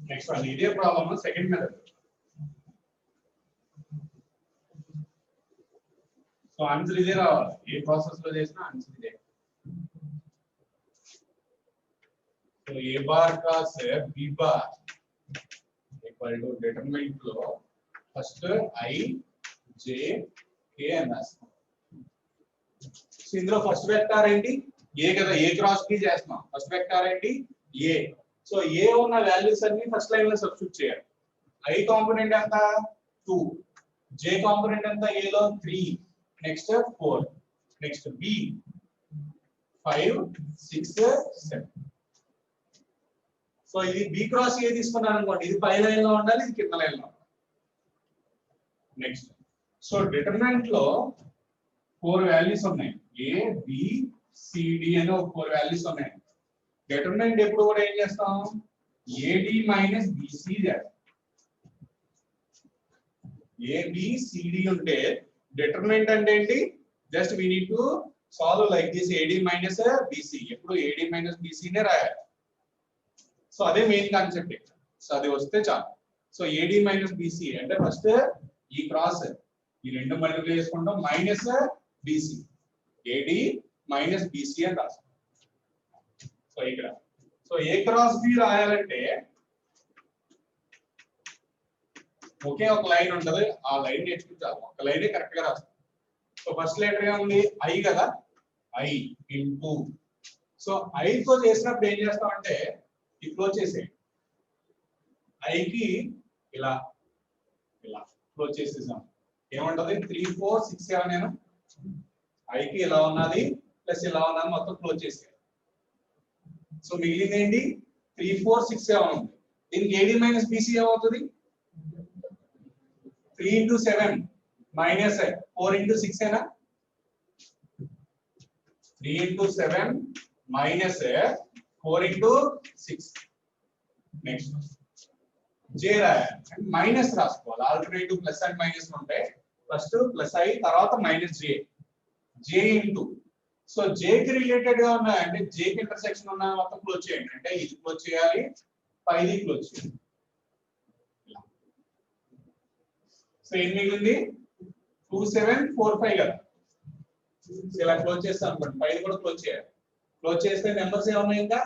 నెక్స్ట్ వన్ ఇదే problem second method. So answer ఇదే రావాలి, ఏ ప్రాసెస్ లో చేసినా ఆన్సర్ ఇదే. So a bar cos b bar equal to determinant లో ఫస్ట్ ఐ జే కే అని రాస్తాం. సో ఇందులో ఫస్ట్ వెక్టార్ ఏంటి? ఏ కదా, ఏ క్రాస్ బి చేస్తున్నాం. ఫస్ట్ వెక్టార్ ఏంటి? ఏ. సో ఏ ఉన్న వాల్యూస్ అన్ని ఫస్ట్ లైన్ లో సబ్స్టిట్యూట్ చేయాలి. ఐ కాంపోనెంట్ ఎంత? 2. జే కాంపోనెంట్ ఎంత? ఏ లో 3. నెక్స్ట్ 4. Next b 5 6 7. సో ఇది బి క్రాస్ ఏ తీసుకున్నాను అనుకోండి, ఇది పై లైన్ లో ఉండాలి, ఇది కింద లైన్ లో. నెక్స్ట్ సో డిటర్మినెంట్ లో 4 వాల్యూస్ ఉన్నాయి. ఏ బి సి డి అని ఒక 4 వాల్యూస్ ఉన్నాయి. డిటర్మినెంట్ ఎప్పుడు కూడా ఏం చేస్తాం? ఏడి మైనస్ బిసి చేస్తాం. ఏబిసిడి ఉంటే డిటర్మినెంట్ అంటే ఏంటి? Just we need to solve like this AD minus BC. ఎప్పుడు ఏడి మైనస్ బిసి నే రాయాలి. సో అదే మెయిన్ కాన్సెప్ట్. సో అది వస్తే చాలు. సో ఏడి మైనస్ బిసి అంటే ఫస్ట్ ఈ క్రాస్ ఈ రెండు మల్టిప్లై చేసుకుంటాం minus BC. AD minus BC అని రాస్తాం. సో ఇక్కడ సో ఏ క్రాస్ బి రాయాలంటే ఒకే ఒక లైన్ ఉంటది, ఆ లైన్ నేర్చుకుంటారు. ఒక లైనే కరెక్ట్ గా రాస్తాం. సో ఫస్ట్ లెటర్ ఏముంది? ఐ కదా, ఐ ఇంటూ. సో ఐ తో చేసినప్పుడు ఏం చేస్తామంటే ఫ్లో చేసే ఐకి ఇలా ఇలా ఫ్లో చేసేసాం. ఏముంటది? 3 4 6 7 నేను ఐకి ఇలా ఉన్నది ప్లస్ ఇలా ఉన్నది మొత్తం క్లోజ్ చేసే. సో మిగిలింది ఏంటి? 3 4 6 7 ఉంది. దీనికి ఏడి మైనస్ బిసి ఏమవుతుంది? 3 into 7 minus 4 into 6 है ना? 3 into 7 minus 4 into 6. Next J minus రాసుకోవాలి. ఆల్టర్నేటివ్ ప్లస్ అండ్ మైనస్ ఉంటాయి. ఫస్ట్ ప్లస్ అయి తర్వాత minus J. J into so J కి రిలేటెడ్ గా ఉన్న అంటే J కి ఇంటర్సెక్షన్ ఉన్న మొత్తం క్లోజ్ చేయండి. అంటే ఇది క్లోజ్ చేయాలి, పైది క్లోజ్ చేయాలి. సో ఏం మిగిలింది? 2 7 4 5 కదా. ఇలా క్లోజ్ చేస్తాం అనుకోండి, పైది కూడా క్లోజ్ చేయాలి. క్లోజ్ చేస్తే నెంబర్స్ ఏమున్నాయి? ఇంకా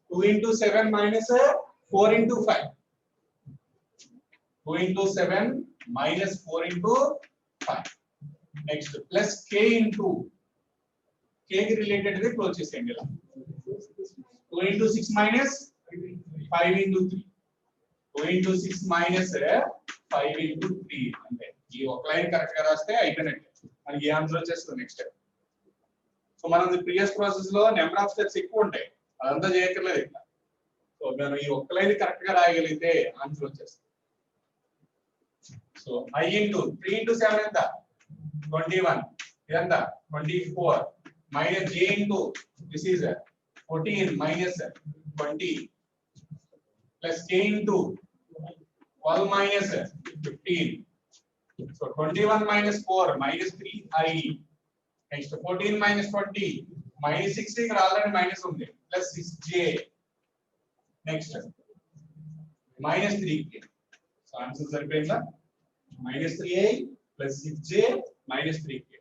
2 into 7 minus 4 into 5. 2 into 7 minus 4 into 5. Next plus k into k కి రిలేటెడ్ ది క్లోజ్ చేసేయండి ఇలా. 2 into 6 minus 5 into 3. 2 into 6 minus 5 into 3 అంటే ఈ ఒక లైన్ కరెక్ట్ గా రాస్తే అయిపోయినట్టే. మనకి ఏ ఆన్సర్ వచ్చేస్తుంది నెక్స్ట్. సో మనం ప్రీవియస్ ప్రాసెస్ లో నెంబర్ ఆఫ్ స్టెప్స్ ఎక్కువ ఉంటాయి, అదంతా చేయక్కర్లేదు ఇక్కడ. సో మనం ఈ ఒక్క లైన్ కరెక్ట్ గా రాయగలిగితే ఆన్సర్ వచ్చేస్తుంది. సో I into 3 into 7 ఎంత? 21. ఇదంతా 24 minus J into this is 14 minus 20 plus K into 12 minus 15. So 21 minus 4 minus 3I. Next 14 minus 20 minus 6 ఇక్కడ ఆల్రెడీ మైనస్ ఉంది plus 6J. Next -3k. So answer సరిపోయిందా? -3i + 6j - 3k.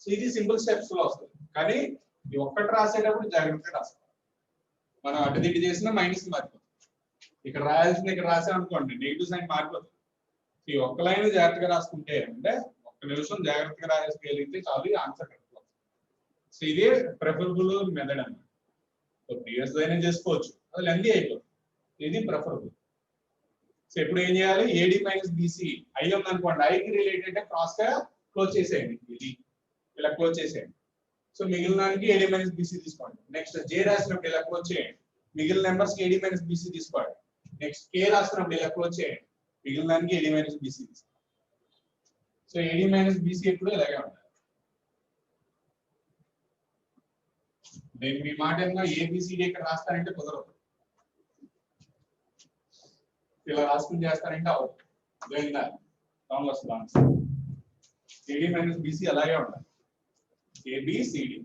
సో ఇది సింపుల్ స్టెప్స్ లో వస్తుంది, కానీ ఈ ఒక్కటి రాసేటప్పుడు జాగ్రత్తగా రాసుకోవాలి. మనం అటు దిట్టు చేసినా మైనస్ మారిపోతుంది. ఇక్కడ రాయాల్సింది ఇక్కడ రాసాం అనుకోండి, నెగిటివ్ సైన్ మారిపోతుంది. ఈ ఒక్క లైన్ జాగ్రత్తగా రాసుకుంటే, అంటే ఒక్క నిమిషం జాగ్రత్తగా రాయగలిగితే చాలు, ఆన్సర్ కరెక్ట్. సో ఇదే ప్రిఫరబుల్ మెథడ్ అన్నమాట. సో ప్రీవియస్ అయినా చేసుకోవచ్చు, అది లెంతీ అయిపోతుంది. ఇది ప్రిఫరబుల్. సో ఇప్పుడు ఏం చేయాలి? ఏడి మైనస్ బీసీ ఐ ఉందనుకోండి, ఐకి రిలేటెడ్ క్రాస్ గా క్లోజ్ చేసేయండి. ఇది ఇలా క్లోజ్ చేసేయండి. సో మిగిలిన దానికి ఏడి మైనస్ బీసీ తీసుకోండి. నెక్స్ట్ జే రాసినప్పుడు ఇలా క్లోజ్ చేయండి. మిగిలిన నెంబర్స్ కి ఏడి మైనస్ బీసీ తీసుకోండి. నెక్స్ట్ కే రాసినప్పుడు ఇలా క్లోజ్ చేయండి. మిగిలిన దానికి ఏడి మైనస్ బీసీ తీసుకోండి. సో ఏడి మైనస్ బీసీ ఎప్పుడు ఇలాగే ఉంటాయి. నేను మీ మాట ఏమన్నా ఏబిసిడి ఇక్కడ రాస్తానంటే కుదరదు, ఇలా రాసుకుని చేస్తానంటే అవుతుంది. అర్థమైందా? రాంగ్ వస్తుంది ఆన్సర్. ఏడి మైనస్ బీసీ అలాగే ఉండాలి. ఏబిసిడి.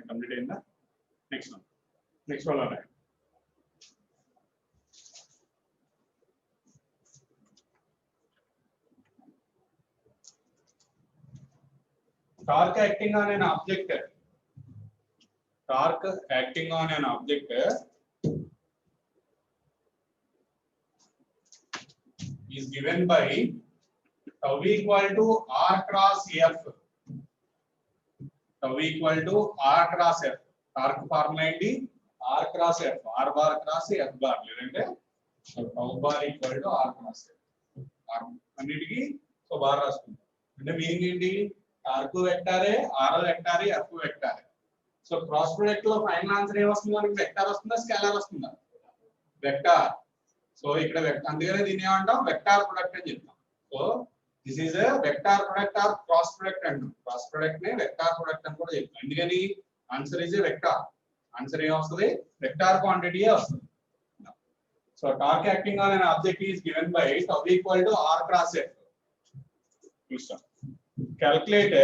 కంప్లీట్ అయిందా? Next one torque acting on an object is given by tau equal to r cross f. Tau equal to r cross f. Torque formula ఏంటి? R cross F, R bar cross F bar, లేదంటే tau bar equal to R cross F. R అన్నిటికీ సో బార్ రాసుకుంటాం. అంటే మీనింగ్ ఏంటి? టార్క్ వెక్టారే, ఆర్ వెక్టారే, ఎఫ్ వెక్టారే. సో క్రాస్ ప్రొడక్ట్ లో ఫైనల్ ఆన్సర్ ఏమొస్తుంది మనకి? వెక్టార్ వస్తుందా, స్కేలార్ వస్తుందా? వెక్టార్. సో ఇక్కడ అందుకనే దీన్ని ఏమంటాం? వెక్టార్ ప్రొడక్ట్ అని చెప్తాం. So this is a vector product are cross product అంటాం. క్రాస్ ప్రొడక్ట్ ని వెక్టార్ ప్రొడక్ట్ అని కూడా చెప్తాం. ఎందుకని? Answer is a vector. Answer ఏం వస్తుంది? వెక్టార్ క్వాంటిటీ వస్తుంది. So torque acting on an object is given by tau equal to r cross f. Calculate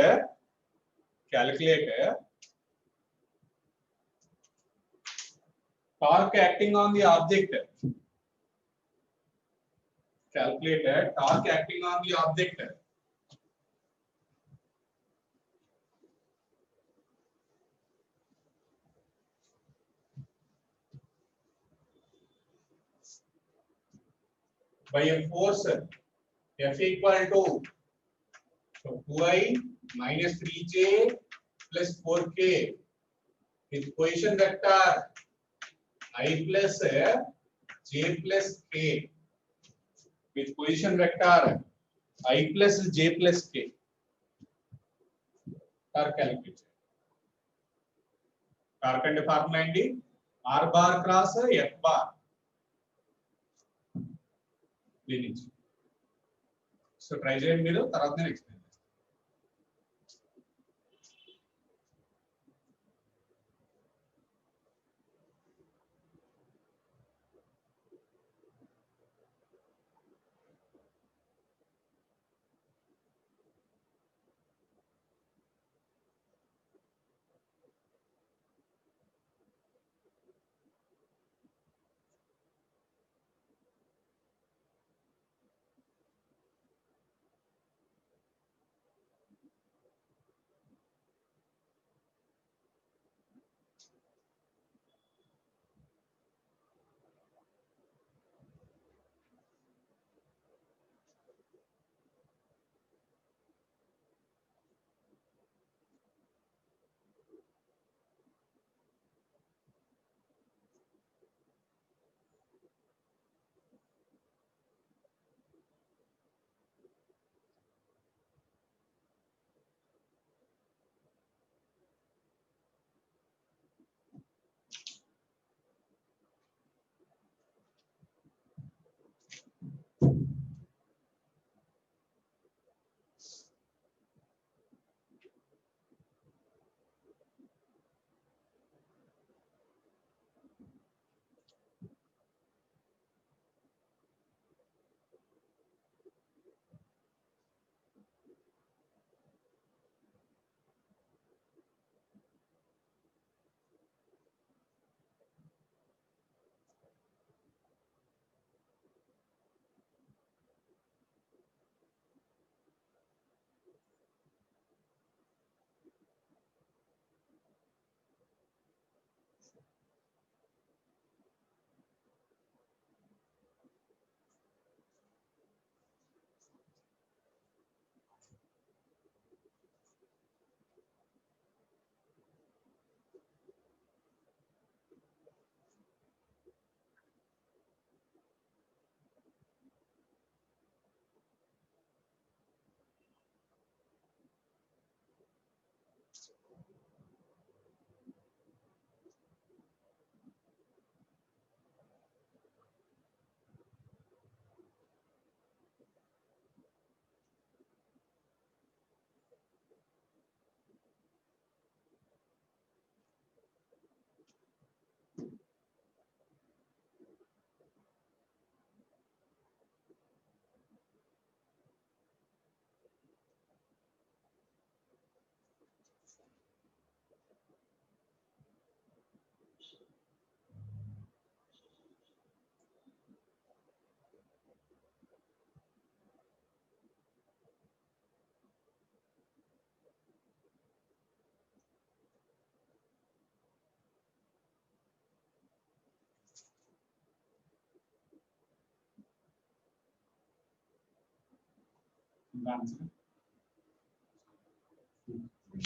torque acting on the object. Calculate torque acting on the object. By a force F equal to 2i minus 3j plus 4k with position vector I plus j plus k, with position vector I plus j plus k. Torque calculate. Torque and formula ఏంటి? R bar cross F bar. So try చేయండి మీరు, తర్వాత నేను ఎక్స్ప్లెయిన్ చేస్తాను.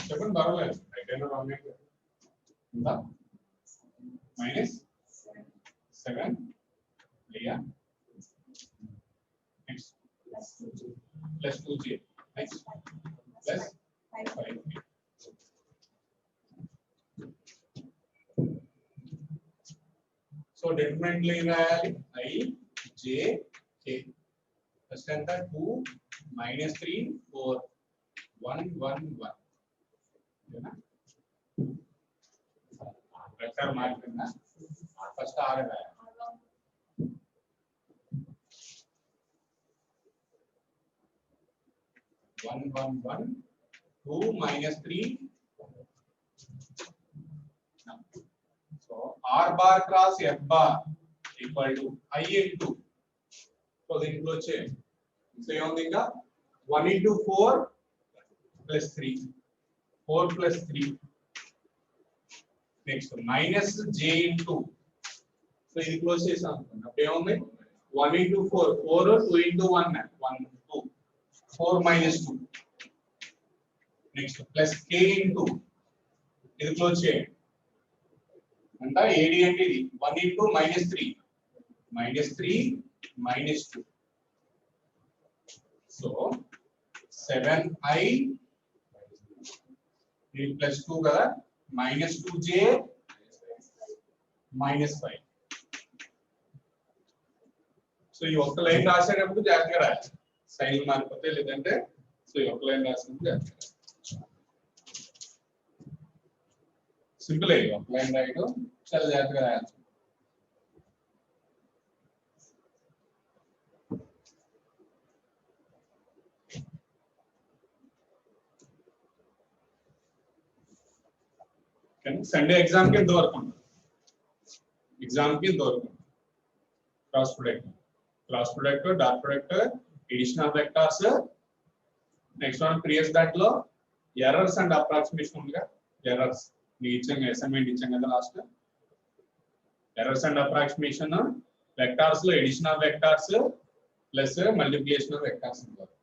చెప్పండి, పర్వాలేదు. అయితే ఉందా? minus 7 yeah next plus 2j next plus 5. So definitely I j k first anta 2 minus 3 4 1 1 1 ఓకేనా వెక్టర్ మార్కింగ్ ఫస్ట్ ఆర్ రాయాలి 1 1 1 2 minus 3 so r bar cross f bar equal to I into so దీంట్లో వచ్చే సో ఏముంది ఇంకా 1 into 4 plus 3 4 plus 3 next minus j into so ఇది క్లోజ్ చేసాం అప్పుడు ఏముంది 1 into 4 4 2 into 1 1 2 4 minus 2 next plus k into ఇది క్లోజ్ చేయండి అంట AD అంటే ఇది 1 into minus 3 minus 2 so 7i plus 2 కదా minus 2j minus 5 సో ఈ ఒక్క లైన్ రాసేటప్పుడు జాగ్రత్తగా రాయాలి సైన్ మారిపోతే లేదంటే సో ఈ ఒక్క లైన్ రాసినప్పుడు జాగ్రత్తగా సింపుల్ అయ్యి ఒక లైన్ రాయడం చాలా జాగ్రత్తగా రాయాలి సండే ఎగ్జామ్ కి ఎంత వరకు ఉంటుంది cross product dot product addition of vectors next one previous దాంట్లో ఎర్రర్స్ అండ్ అప్రాక్సిమేషన్ ఉందిగా ఎర్రర్స్ మీకు ఇచ్చాం అసైన్మెంట్ ఇచ్చాం కదా last errors and approximation vectors లో addition of vectors plus multiplication of vectors ఉంటారు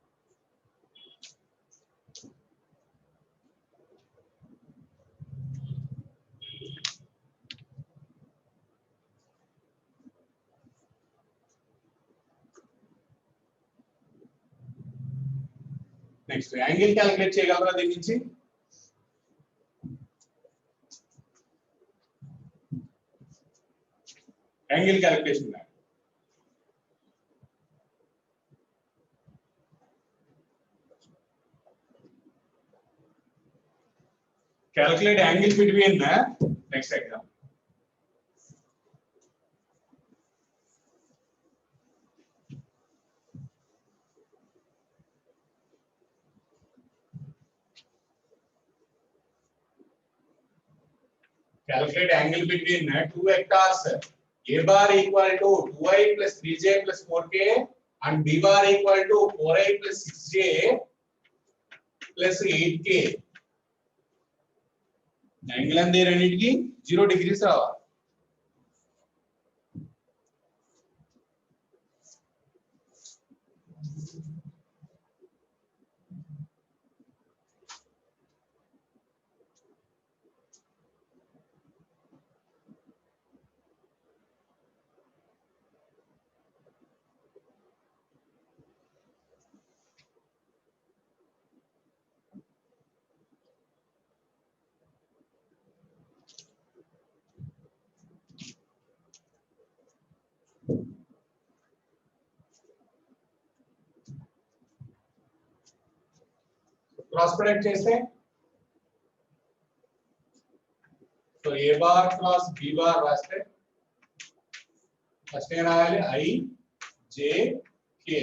నెక్స్ట్ యాంగిల్ క్యాలిక్యులేట్ చేయగలరా దీని నుంచి angle calculation calculate angle between next example calculate angle between two vectors a bar equal to 2i plus 3j plus 4k and b bar equal to 4i plus 6j plus 8k angle and their రెండిటికి 0 degrees రావాలి क्रॉस प्रोडक्ट చేస్తే so a bar cross b bar రాస్తే ఫస్ట్ ఏం రాయాలి i j k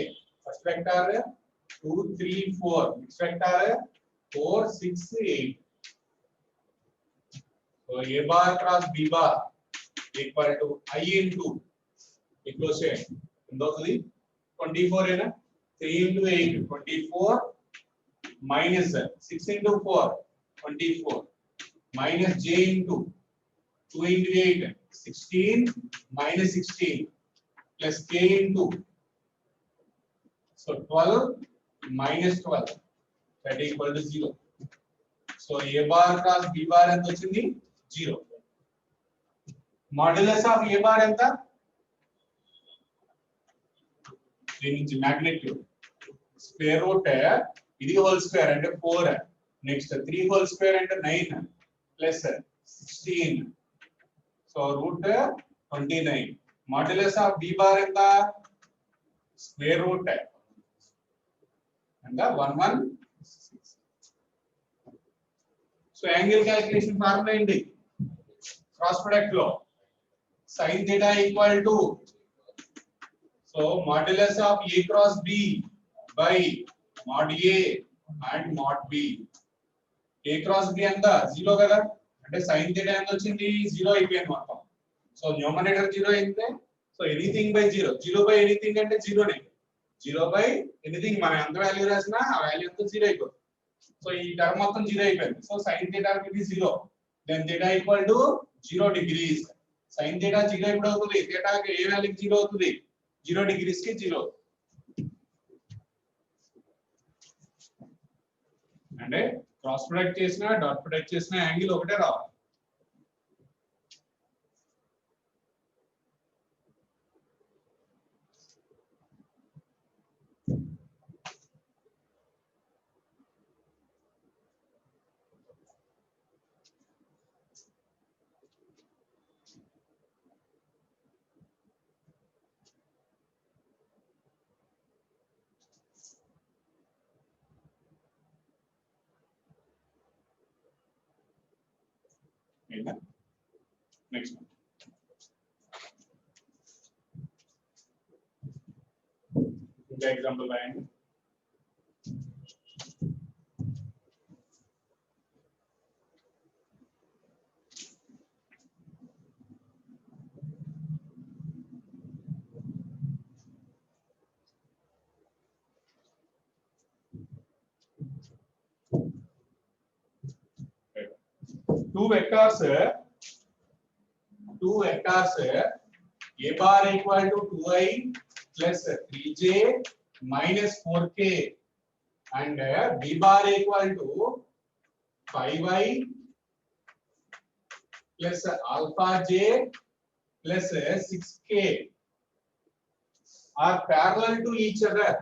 first vector 2 3 4 next vector 4 6 8 so a bar cross b bar equal to i into close చేయండి ఎంత అవుతుంది 24 ఏనా 3 into 8 24 minus 6 into 4 24 minus j into 2 into 8 16 minus 16 plus k into so 12 minus 12 that is equal to 0 so a bar cross b bar ఎంత వచ్చింది 0 మాడ్యులస్ ఆఫ్ ఏ బార్ ఎంత? దీని నుంచి మాగ్నిట్యూడ్ స్క్వేర్ రూట్ ఇది హోల్ స్క్వేర్ అంటే 4, నెక్స్ట్ 3 హోల్ స్క్వేర్ అంటే 9 plus 16, so root 29. Modulus of b bar ఎంత? స్క్వేర్ రూట్ ఎంత? 116. సో యాంగిల్ క్యాలిక్యులేషన్ ఫార్ములా ఏంటి? క్రాస్ ప్రొడక్ట్ లో sin theta equal to, so modulus of a cross b by mod a and mod b. a cross b ఎంత? 0 కదా, అంటే sin theta ఎంత వచ్చింది? 0 అయిపోయింది మొత్తం. సో న్యూమరేటర్ 0 అయితే, so anything by 0, 0 by anything అంటే 0 నే, 0 బై ఎనీథింగ్ మనం ఎంత వాల్యూ రాసినా ఆ వాల్యూ అంతా 0 అయిపోతుంది. సో ఈ టర్మ్ మొత్తం 0 అయిపోయింది. సో sin theta అనేది 0, then theta equal to 0 degrees. sin theta 0 ఎప్పుడు అవుతుంది? theta కి ఏ వాల్యూకి 0 అవుతుంది? 0 degrees కి 0. అంటే క్రాస్ ప్రొడక్ట్ చేసినా డాట్ ప్రొడక్ట్ చేసినా యాంగిల్ ఒకటే రావాలి. నెక్స్ట్ ఇంకా ఎగ్జాంపుల్ రాయండి. Two vectors a bar equal to 2i plus 3j minus 4k and b bar equal to 5i plus alpha j plus 6k are parallel to each other,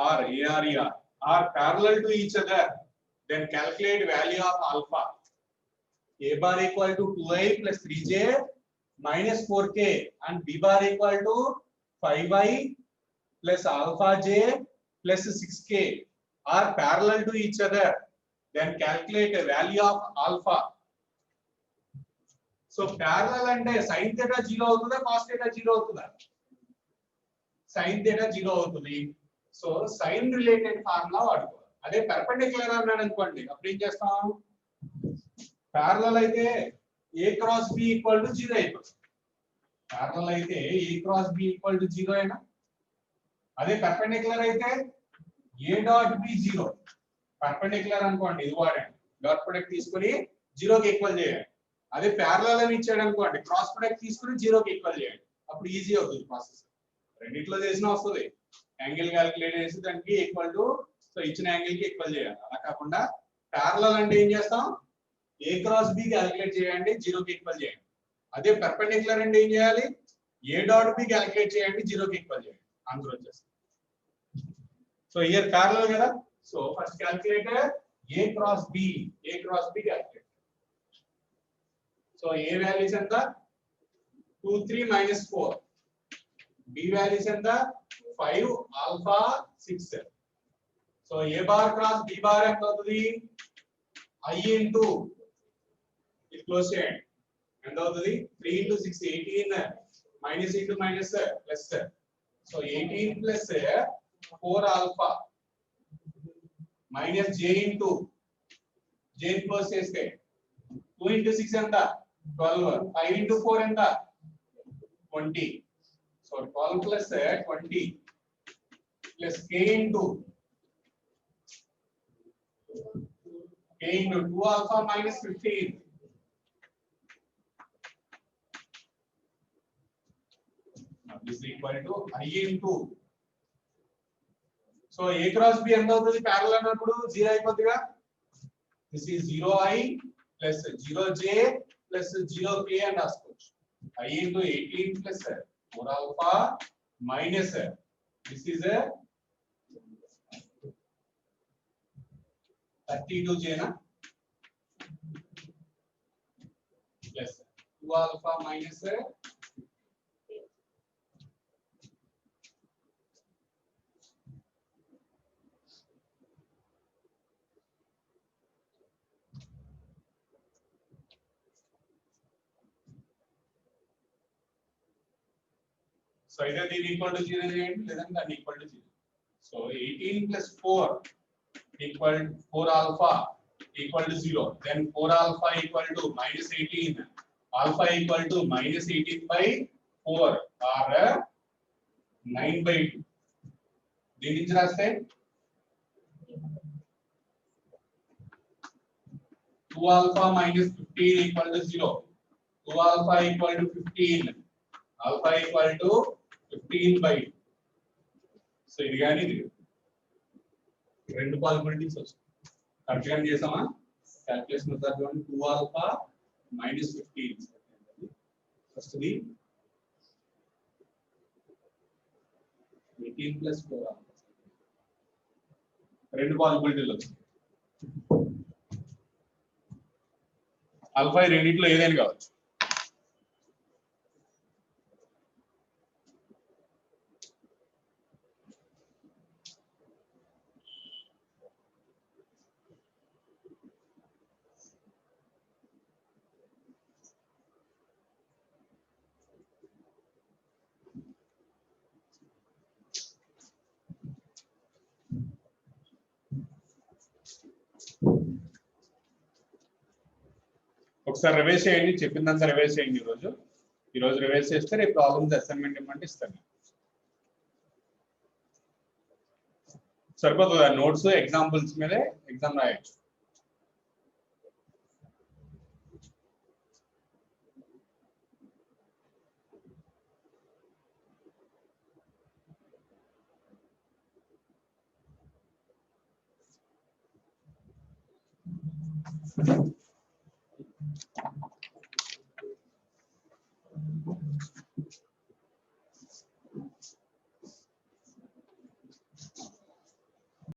are parallel to each other, then calculate value of alpha. A bar equal to 2i plus 3j minus 4k and b bar equal to 5i plus alpha j plus 6k are parallel to each other, then calculate a value of alpha. So parallel అంటే sin theta 0 అవుతుందా cos theta 0 అవుతుందా? sin theta 0 అవుతుంది. సో sin రిలేటెడ్ ఫార్ములా వాడుకోవాలి. అదే పర్పెండిక్యులర్ అన్నాడు అనుకోండి, అప్పుడు ఏం చేస్తాం? ప్యారలల్ అయితే a cross b equal to 0 అయిపోతుంది. ప్యారలల్ అయితే a cross b equal to 0 అయినా, అదే పర్పెండిక్యులర్ అయితే a dot b 0. పర్పెండిక్యులర్ అనుకోండి ఇది వాడండి, డాట్ ప్రొడక్ట్ తీసుకొని 0 కి ఈక్వల్ చేయండి. అదే ప్యారలల్ అని ఇచ్చాడు అనుకోండి, క్రాస్ ప్రొడక్ట్ తీసుకొని 0 కి ఈక్వల్ చేయండి. అప్పుడు ఈజీ అవుతుంది ప్రాసెస్. రెండిట్లో చేసినా వస్తుంది. యాంగిల్ క్యాలిక్యులేట్ చేసి దానికి ఈక్వల్ టు, సో ఇచ్చిన యాంగిల్ కి ఈక్వల్ చేయాలి. అలా కాకుండా ప్యారలల్ అంటే ఏం చేస్తాం? a cross b క్యాలిక్యులేట్ చేయండి, 0 కి ఈక్వల్ చేయండి. అదే పర్పెండిక్యులర్ అంటే ఏం చేయాలి? a డాట్ b క్యాలిక్యులేట్ చేయండి, 0 కి ఈక్వల్ చేయండి. ఆన్సర్ వచ్చేస్తుంది. సో హియర్ ప్యారలల్ కదా, so first calculate a cross b calculate. So a values ఎంత? 2 3 minus 4, b వాల్యూస్ ఎంత? 5 alpha 6. So a bar cross b bar ఎంత అవుతుంది? i ఇంటూ ఇది క్లోజ్ చేయండి, ఎంత అవుతుంది? 3 into 6 18 minus into minus plus, so 18 plus 4 alpha minus j into j close చేస్తే 2 into 6 ఎంత? 12, 5 into 4 ఎంత? 20. so 12 plus 20 plus k into 2 alpha minus 15. Now this is equal to I into, so a cross b ఎంత అవుతుంది? ప్యారలల్ అన్నప్పుడు 0 అయిపోతుందిగా. This is 0i plus 0j plus 0k అని రాసుకోవచ్చు. I into 18 plus 4 alpha minus this is a 32j na plus 2 alpha minus so either they equal to 0 లేదా that equal to 0. So 18 plus 4 equal 4 alpha equal to 0. Then 4 alpha equal to minus 18. Alpha equal to minus 18 by 4 or 9 by 2. దీని నుంచి రాస్తే 2 alpha minus 15 equal to 0. 2 alpha equal to 15. Alpha equal to 15 by 2. So ఇది గాని ఇది రెండు పాసిబిలిటీస్ వస్తాయి. కరెక్ట్ గా చేసామా? క్యాల్కులేషన్ మెథడ్ లో 2 alpha minus 15. First the 18 plus 4 alpha. రెండు పాసిబిలిటీలు వచ్చాయి. ఆల్ఫా ఈ రెండిట్లో ఏదైనా కావచ్చు. ఒకసారి రివైజ్ చేయండి, చెప్పిందంతా రివైజ్ చేయండి. ఈరోజు రివైజ్ చేస్తే రేపు ప్రాబ్లమ్స్ అసైన్మెంట్ ఇవ్వమంటే ఇస్తాను. సరిపోతుంది. నోట్స్ ఎగ్జాంపుల్స్ మీదే ఎగ్జామ్ రాయొచ్చు.